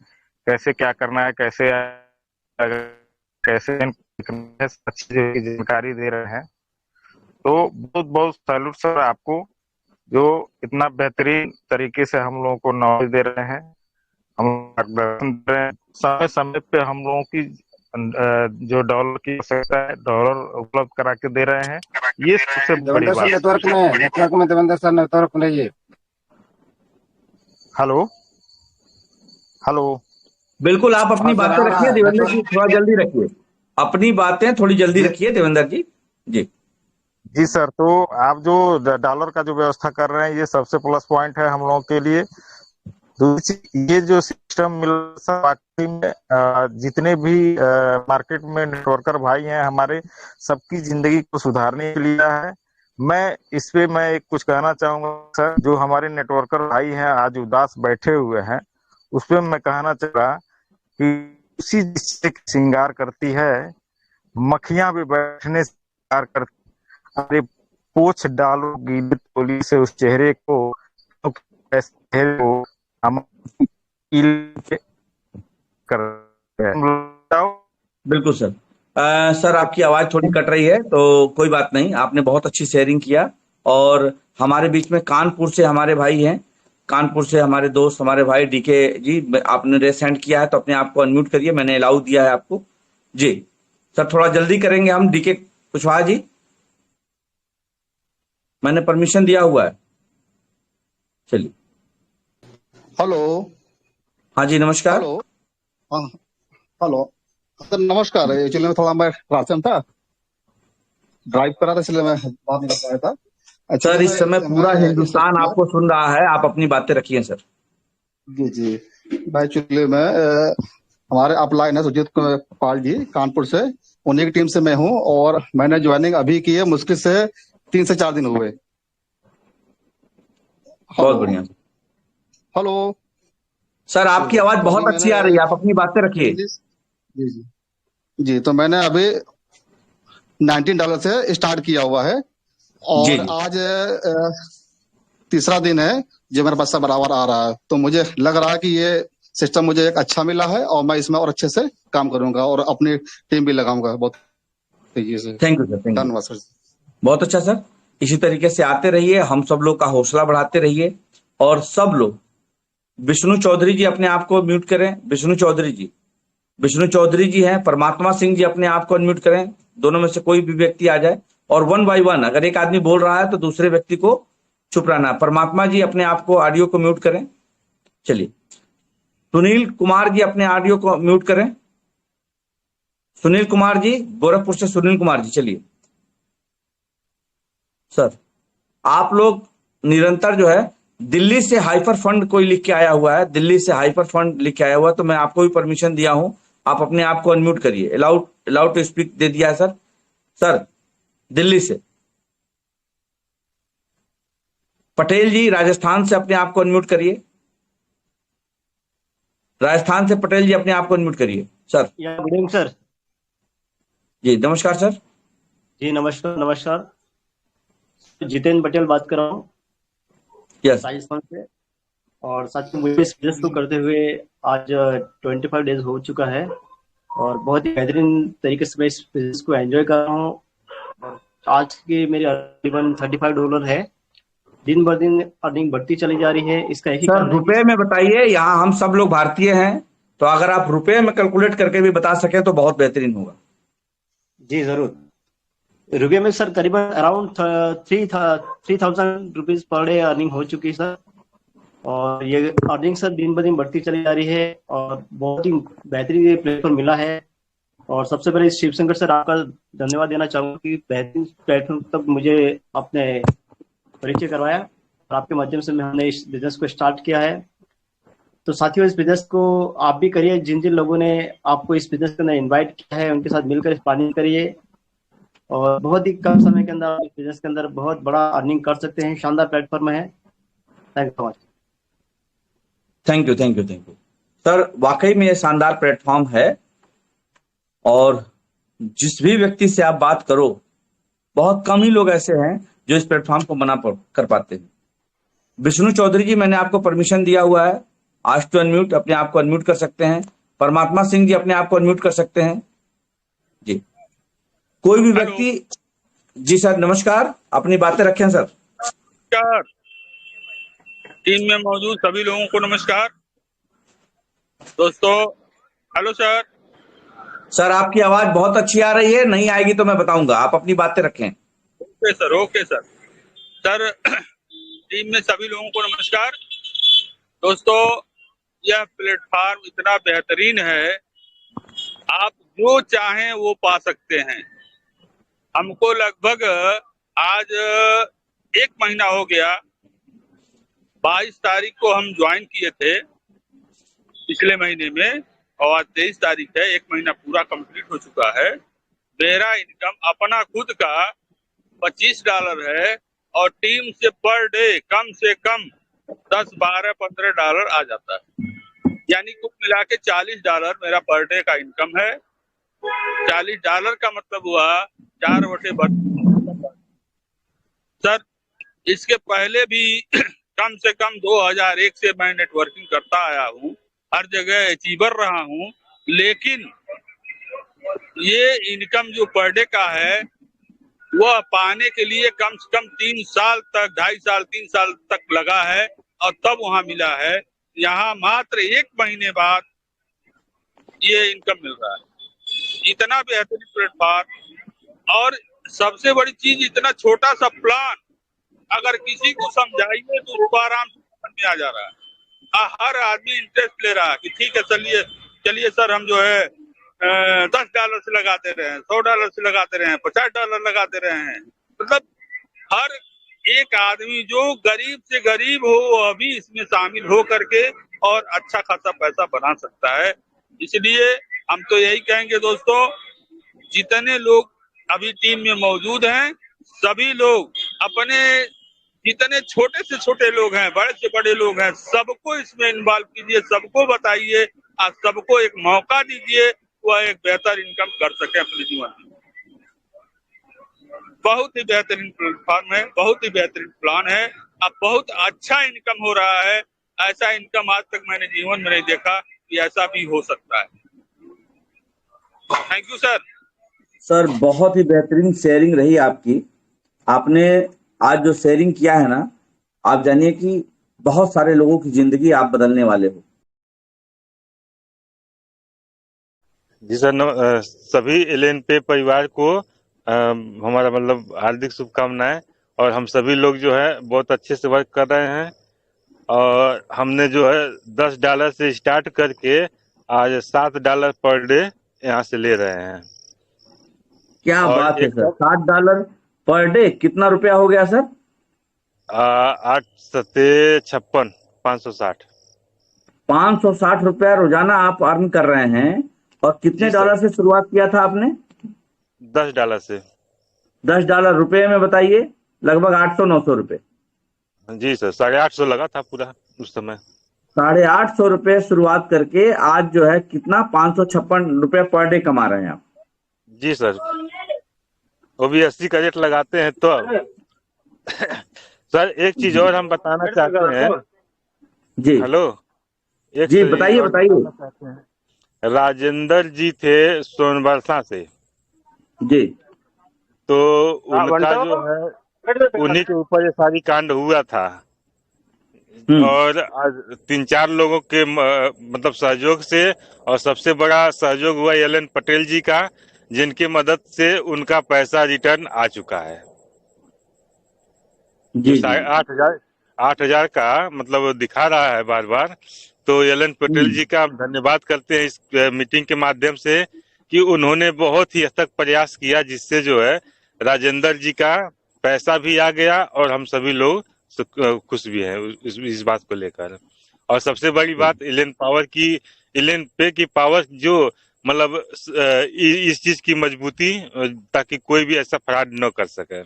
S5: कैसे क्या करना है, कैसे अच्छी जानकारी दे रहे हैं। तो बहुत बहुत सैल्यूट सर आपको, जो इतना बेहतरीन तरीके से हम लोगों को नॉलेज दे रहे हैं, हम समय समय पे हम लोगों की जो डॉलर की आवश्यकता है, डॉलर उपलब्ध करा के दे रहे हैं। ये सबसे बड़ी
S3: देवेंद्र सर
S5: बात।
S3: नेटवर्क में देवेंद्र सर नेटवर्क में रहिए।
S5: Hello hello.
S1: बिल्कुल, आप अपनी
S3: हाँ सर,
S1: बातें
S3: आ रहा
S1: रखिए
S3: है
S1: देवेंद्र जी,
S3: नेटवर्क।
S1: थोड़ा जल्दी रखिए, अपनी बातें थोड़ी जल्दी रखिए देवेंद्र जी। जी
S5: जी सर, तो आप जो डॉलर का जो व्यवस्था कर रहे हैं, ये सबसे प्लस पॉइंट है हम लोगों के लिए। दूसरी चीज, ये जो सिस्टम मिल वाकई में जितने भी मार्केट में नेटवर्कर भाई हैं हमारे, सबकी जिंदगी को सुधारने के लिए है। मैं एक कुछ कहना चाहूंगा सर, जो हमारे नेटवर्कर भाई हैं आज उदास बैठे हुए हैं, उस पर मैं कहना चाहूंगा कि उसी जिससे श्रृंगार करती है, मक्खियां भी बैठने से श्रृंगार करती। अरे पोछ डालो गीली तौली से उस चेहरे को, चेहरे को हम कर
S1: बिल्कुल सर। सर, आपकी आवाज थोड़ी कट रही है, तो कोई बात नहीं, आपने बहुत अच्छी शेयरिंग किया। और हमारे बीच में कानपुर से हमारे भाई हैं, कानपुर से हमारे दोस्त, हमारे भाई DK जी, आपने रेस हैंड किया है तो अपने आप को अनम्यूट करिए, मैंने अलाउ दिया है आपको। जी सर, थोड़ा जल्दी करेंगे हम। DK कुशवाहा जी, मैंने परमिशन दिया हुआ है। चलिए।
S6: हेलो।
S1: हाँ जी, नमस्कार।
S6: हेलो। हाँ, हेलो सर, नमस्कार। एक्चुअली में थोड़ा मैं राशन था, ड्राइव कर रहा था, इसलिए मैं बात नहीं कर पाया था।
S1: सर,
S6: एक्चुअली
S1: इस समय पूरा
S6: मैं
S1: हिंदुस्तान आपको सुन रहा है, आप अपनी बातें रखिए सर।
S6: जी जी। मैं एक्चुअली में हमारे अपलाइन है सुजीत पाल जी कानपुर से, उन्हीं की टीम से मैं हूँ और मैंने ज्वाइनिंग अभी की है, मुश्किल से 3 से 4 दिन हुए।
S1: बहुत
S6: हेलो
S1: बढ़िया
S6: हेलो।
S1: सर, आपकी
S6: तो
S1: आवाज
S6: अभी
S1: बहुत अच्छी
S6: मैंने
S1: आ रही है, आप अपनी बातें रखिए।
S6: जी जी जी, तो मैंने अभी $19 से स्टार्ट किया हुआ है
S1: जी
S6: और
S1: जी
S6: आज तीसरा दिन है जो मेरा पैसा बराबर आ रहा है। तो मुझे लग रहा है कि ये सिस्टम मुझे एक अच्छा मिला है और मैं इसमें और अच्छे से काम करूंगा और अपनी टीम भी लगाऊंगा बहुत तेजी से।
S1: Thank you sir, thank you.
S6: धन्यवाद सर।
S1: बहुत अच्छा सर, इसी तरीके से आते रहिए, हम सब लोग का हौसला बढ़ाते रहिए। और सब लोग, विष्णु चौधरी जी अपने आप को म्यूट करें। विष्णु चौधरी जी हैं। परमात्मा सिंह जी अपने आप को अनम्यूट करें। दोनों में से कोई भी व्यक्ति आ जाए और 1 बाय 1 अगर एक आदमी बोल रहा है तो दूसरे व्यक्ति को चुप रहना है। परमात्मा जी अपने आप को ऑडियो को म्यूट करें। चलिए, सुनील कुमार जी अपने ऑडियो को म्यूट करें। सुनील कुमार जी, गोरखपुर से सुनील कुमार जी, चलिए सर। आप लोग निरंतर जो है, दिल्ली से हाइपर फंड कोई लिख के आया हुआ है, दिल्ली से हाइपर फंड लिख के आया हुआ है, तो मैं आपको भी परमिशन दिया हूं, आप अपने आप को अनम्यूट करिए। अलाउड टू स्पीक दे दिया है सर। सर, दिल्ली से पटेल जी, राजस्थान से अपने आप को अनम्यूट करिए। राजस्थान से पटेल जी अपने आप को अनम्यूट करिए सर।
S4: या गुड इवनिंग सर।
S1: जी नमस्कार सर।
S4: जी नमस्कार नमस्कार। जितेंद्र पटेल बात कर रहा हूँ
S1: यस
S4: राजस्थान से। और साथ में मुझे इस बिजनेस को करते हुए आज 25 डेज हो चुका है और बहुत ही बेहतरीन तरीके से मैं इस बिजनेस को एंजॉय कर रहा हूँ। और आज की मेरी अर्निंग $35 है। दिन ब दिन अर्निंग बढ़ती चली जा रही है। इसका एक ही
S1: सर,
S4: कारण है
S1: रुपए में बताइए, यहाँ हम सब लोग भारतीय हैं, तो अगर आप रुपए में कैलकुलेट करके भी बता सके तो बहुत बेहतरीन होगा।
S4: जी जरूर। रुपये में सर करीबन around 3,000 rupees per day earning हो चुकी है सर। और ये अर्निंग सर दिन ब दिन बढ़ती चली जा रही है और बहुत ही बेहतरीन प्लेटफॉर्म मिला है। और सबसे पहले शिव शंकर सर आपका धन्यवाद देना चाहूंगा कि बेहतरीन प्लेटफॉर्म तक मुझे आपने परिचय करवाया और आपके माध्यम से हमने इस बिजनेस को स्टार्ट किया है। तो साथियों, इस बिजनेस को आप भी करिए। जिन जिन लोगों ने आपको इस बिजनेस के अंदर इन्वाइट किया है उनके साथ मिलकर इस प्लानिंग करिए और बहुत ही कम समय के अंदर इस बिजनेस के अंदर बहुत बड़ा अर्निंग कर सकते हैं। शानदार प्लेटफॉर्म है। Thank you so much.
S1: Thank you thank you thank you sir, वाकई में ये शानदार प्लेटफॉर्म है और जिस भी व्यक्ति से आप बात करो, बहुत कम ही लोग ऐसे हैं जो इस प्लेटफॉर्म को कर पाते हैं। विष्णु चौधरी जी, मैंने आपको परमिशन दिया हुआ है, आज टू अनम्यूट, अपने आप को अनम्यूट कर सकते हैं। परमात्मा सिंह जी अपने आप को अनम्यूट कर सकते हैं जी। कोई भी व्यक्ति, जी सर नमस्कार, अपनी बातें रखें सर।
S7: नमस्कार, टीम में मौजूद सभी लोगों को नमस्कार दोस्तों। Hello sir.
S1: सर, आपकी आवाज बहुत अच्छी आ रही है, नहीं आएगी तो मैं बताऊंगा, आप अपनी बातें रखें।
S7: Okay sir, okay sir. Sir, team में सभी लोगों को नमस्कार दोस्तों। यह प्लेटफॉर्म इतना बेहतरीन है, आप जो चाहें वो पा सकते हैं। हमको लगभग आज 1 महीना हो गया। 22 तारीख को हम ज्वाइन किए थे पिछले महीने में और आज 23 तारीख है। 1 महीना पूरा कंप्लीट हो चुका है। मेरा इनकम अपना खुद का $25 है और टीम से पर डे कम से कम 10, 12, $15 आ जाता है। यानी कुल मिला के $40 मेरा पर डे का इनकम है। $40 का मतलब हुआ 4/12। सर, इसके पहले भी कम से कम 2001 से मैं नेटवर्किंग करता आया हूँ, हर जगह अचीवर रहा हूँ, लेकिन ये इनकम जो पर डे का है वह पाने के लिए कम से कम 3 साल तक, 2.5 साल 3 साल तक लगा है और तब वहां मिला है। यहाँ मात्र 1 महीने बाद ये इनकम मिल रहा है। इतना बेहतरीन प्लेटफॉर्म और सबसे बड़ी चीज, इतना छोटा सा प्लान अगर किसी को समझाइए तो उसको आराम से समझ में आ जा रहा है। हर आदमी इंटरेस्ट ले रहा है कि ठीक है चलिए सर, हम जो है $10 से लगाते रहे हैं, $100 से लगाते रहे हैं, $50 लगाते रहे हैं। मतलब हर एक आदमी जो गरीब से गरीब हो वो अभी इसमें शामिल हो करके और अच्छा खासा पैसा बना सकता है। इसलिए हम तो यही कहेंगे दोस्तों, जितने लोग अभी टीम में मौजूद हैं, सभी लोग अपने जितने छोटे से छोटे लोग हैं, बड़े से बड़े लोग हैं, सबको इसमें इन्वॉल्व कीजिए, सबको बताइए और सबको एक मौका दीजिए, वह एक बेहतर इनकम कर सके अपने जीवन में। बहुत ही बेहतरीन प्लेटफॉर्म है, बहुत ही बेहतरीन प्लान है। अब बहुत अच्छा इनकम हो रहा है। ऐसा इनकम आज तक मैंने जीवन में नहीं देखा कि ऐसा भी हो सकता है। Thank you sir.
S1: सर बहुत ही बेहतरीन शेयरिंग रही आपकी। आपने आज जो शेयरिंग किया है ना, आप जानिए कि बहुत सारे लोगों की जिंदगी आप बदलने वाले हो।
S5: जी सर, सभी LNP परिवार को हमारा मतलब हार्दिक शुभकामनाएं। और हम सभी लोग जो है बहुत अच्छे से वर्क कर रहे हैं और हमने जो है $10 से स्टार्ट करके आज $7 पर डे यहाँ से ले रहे हैं।
S1: क्या
S5: और
S1: बात है
S5: एक
S1: सर, $7 पर डे कितना रुपया हो गया सर?
S5: 8 सत्ते 56 560।
S1: ₹560 रोजाना आप अर्न कर रहे हैं। और कितने
S5: जी सर,
S1: डॉलर से शुरुआत किया था आपने?
S5: $10 से।
S1: $10 रुपए में बताइए, लगभग 800-900 रुपए।
S5: जी सर, 850 लगा था पूरा उस समय।
S1: ₹850 शुरुआत करके आज जो है कितना ₹556 पर डे कमा रहे हैं आप।
S5: जी सर, वो भी 80 का रेट लगाते हैं तो। सर एक चीज और हम बताना चाहते हैं।
S1: जी
S5: हेलो, एक
S1: जी,
S5: चीज
S1: बताइए
S5: और
S1: बताइए।
S5: बताना चाहते हैं। राजेंद्र जी थे सोनबरसा से,
S1: जी
S5: तो उनका जो है उन्हीं के ऊपर ये सारी कांड हुआ था। और आज 3-4 लोगों के मतलब सहयोग से, और सबसे बड़ा सहयोग हुआ LN पटेल जी का, जिनकी मदद से उनका पैसा रिटर्न आ चुका है। जो
S1: जी जी
S5: 8,000 का मतलब दिखा रहा है बार बार। तो LN पटेल जी का हम धन्यवाद करते हैं इस मीटिंग के माध्यम से, कि उन्होंने बहुत ही हद तक प्रयास किया, जिससे जो है राजेंद्र जी का पैसा भी आ गया और हम सभी लोग खुश भी हैं इस बात को लेकर। और सबसे बड़ी बात LN पावर की, LN पे की पावर, जो मतलब इस चीज की मजबूती, ताकि कोई भी ऐसा फ्रॉड न कर सके।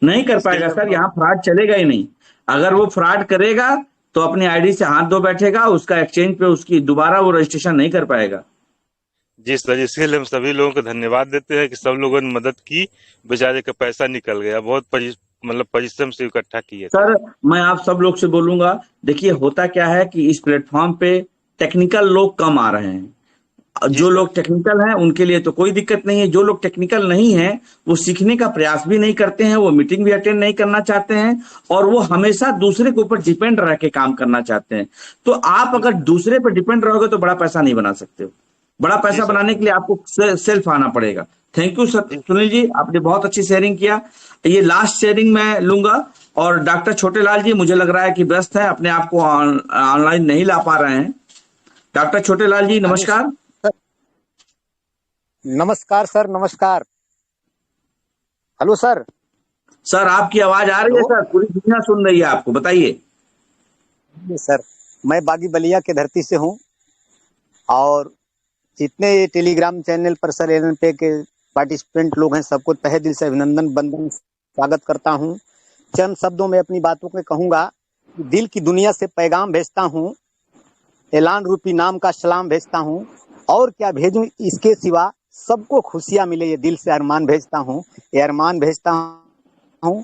S1: नहीं कर
S5: इसके
S1: पाएगा
S5: लिए
S1: सर, यहाँ फ्रॉड चलेगा ही नहीं। अगर वो फ्रॉड करेगा तो अपनी आईडी से हाथ धो बैठेगा, उसका एक्सचेंज पे उसकी दोबारा वो रजिस्ट्रेशन नहीं कर पाएगा।
S5: जी सर, इसके लिए हम सभी लोगों को धन्यवाद देते हैं कि सब लोगों ने मदद की, बेचारे का पैसा निकल गया। बहुत मतलब परिश्रम से इकट्ठा किए थे।
S1: सर मैं आप सब लोग से बोलूंगा, देखिए होता क्या है कि इस प्लेटफॉर्म पे टेक्निकल लोग कम आ रहे हैं।
S5: जी
S1: जो
S5: सर।
S1: लोग टेक्निकल हैं उनके लिए तो कोई दिक्कत नहीं है, जो लोग टेक्निकल नहीं है वो सीखने का प्रयास भी नहीं करते हैं, वो मीटिंग भी अटेंड नहीं करना चाहते हैं, और वो हमेशा दूसरे के ऊपर डिपेंड रह के काम करना चाहते हैं। तो आप अगर दूसरे पर डिपेंड रहोगे तो बड़ा पैसा नहीं बना सकते हो। बड़ा
S5: जी
S1: पैसा
S5: सर।
S1: बनाने के लिए आपको सेल्फ आना पड़ेगा। थैंक यू सर
S5: जी
S1: सुनील जी, आपने बहुत अच्छी शेयरिंग किया। ये लास्ट शेयरिंग मैं लूंगा। और डॉक्टर छोटेलाल जी मुझे लग रहा है कि व्यस्त है, अपने आप को ऑनलाइन नहीं ला पा रहे हैं। डॉक्टर छोटेलाल जी
S8: हेलो
S1: नमस्कार।
S8: सर। नमस्कार सर, नमस्कार। Hello sir.
S1: सर आपकी आवाज आ रही है
S8: हेलो
S1: सर, पूरी दुनिया सुन रही है आपको, बताइए।
S8: जी सर, मैं बागी बलिया के धरती से हूँ और जितने ये टेलीग्राम चैनल पर सर LNP के पार्टिसिपेंट लोग हैं, सबको तहे दिल से अभिनंदन बंदन स्वागत करता हूँ। चंद शब्दों में अपनी बातों को कहूँगा कि दिल की दुनिया से पैगाम भेजता हूँ, ऐलान रूपी नाम का सलाम भेजता हूँ, और क्या भेजूं इसके सिवा, सबको खुशियाँ मिले ये दिल से अरमान भेजता हूँ, ये अरमान भेजता हूँ।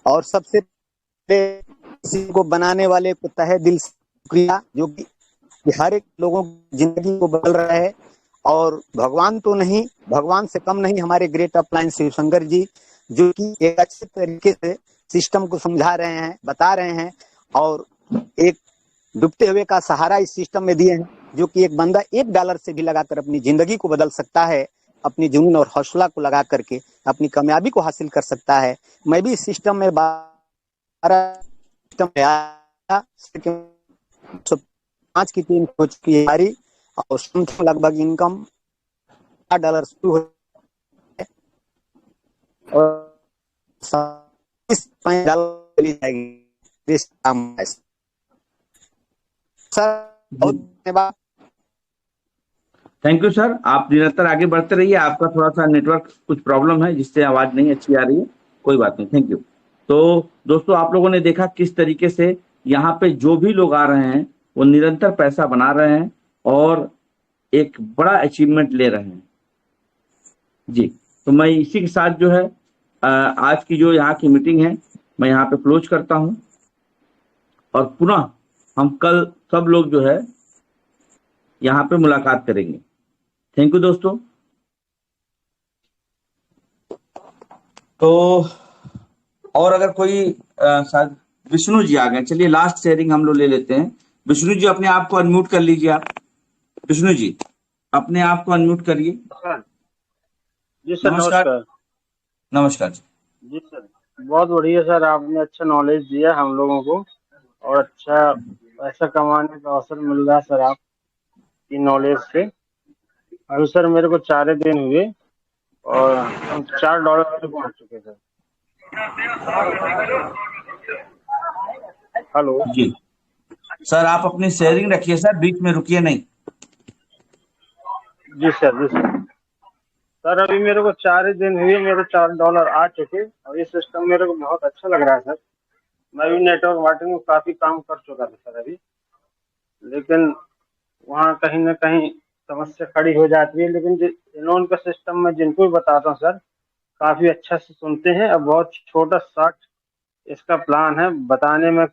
S8: और सबसे पहले को बनाने वाले को तहे दिल से शुक्रिया, जो कि हर एक लोगों की जिंदगी को बदल रहा है। और भगवान तो नहीं, भगवान से कम नहीं, हमारे ग्रेट अपलाइन शिवशंकर जी, जो कि एक अच्छे तरीके से सिस्टम को समझा रहे हैं, बता रहे हैं, और एक डूबते हुए का सहारा इस सिस्टम में दिए हैं, जो कि एक बंदा $1 से भी लगाकर अपनी जिंदगी को बदल सकता है, अपनी जुनून और हौसला को लगा करके अपनी कामयाबी को हासिल कर सकता है। मैं भी इस सिस्टम में 5 की टीम हो चुकी है हमारी, और लगभग इनकम $8 शुरू हो और $5 सर। बहुत धन्यवाद।
S1: थैंक यू सर, आप निरंतर आगे बढ़ते रहिए। आपका थोड़ा सा नेटवर्क कुछ प्रॉब्लम है जिससे आवाज नहीं अच्छी आ रही है, कोई बात नहीं, थैंक यू। तो दोस्तों, आप लोगों ने देखा किस तरीके से यहाँ पे जो भी लोग आ रहे हैं वो निरंतर पैसा बना रहे हैं और एक बड़ा अचीवमेंट ले रहे हैं जी। तो मैं इसी के साथ जो है आज की जो यहाँ की मीटिंग है मैं यहाँ पे क्लोज करता हूँ और पुनः हम कल सब लोग जो है यहाँ पे मुलाकात करेंगे। थैंक यू दोस्तों। तो और अगर कोई शायद विष्णु जी आ गए, चलिए लास्ट शेयरिंग हम लोग ले लेते हैं। विष्णु जी अपने आप को अनम्यूट कर लीजिए। आप विष्णु जी अपने आप को अनम्यूट करिए।
S9: जी सर,
S1: नमस्कार। नमस्कार
S9: जी सर, बहुत बढ़िया सर, आपने अच्छा नॉलेज दिया हम लोगों को और अच्छा पैसा कमाने का अवसर मिल रहा है सर आपकी नॉलेज से। अभी सर मेरे को 4 दिन हुए और हम $4 तक पहुंच चुके सर। हेलो
S1: जी सर, आप अपनी शेयरिंग रखिए सर, बीच में रुकिए नहीं।
S9: जी सर, जी सर। सर अभी मेरे को 4 दिन हुए, मेरे $4 आ चुके और ये सिस्टम मेरे को बहुत अच्छा लग रहा है सर। मैं भी नेटवर्क मार्केटिंग में काफी काम कर चुका था सर अभी, लेकिन वहाँ कहीं ना कहीं समस्या खड़ी हो जाती है। लेकिन लोन का सिस्टम में जिनको भी बताता हूँ सर, काफी अच्छा से सुनते हैं और बहुत छोटा शॉर्ट इसका प्लान है, बताने में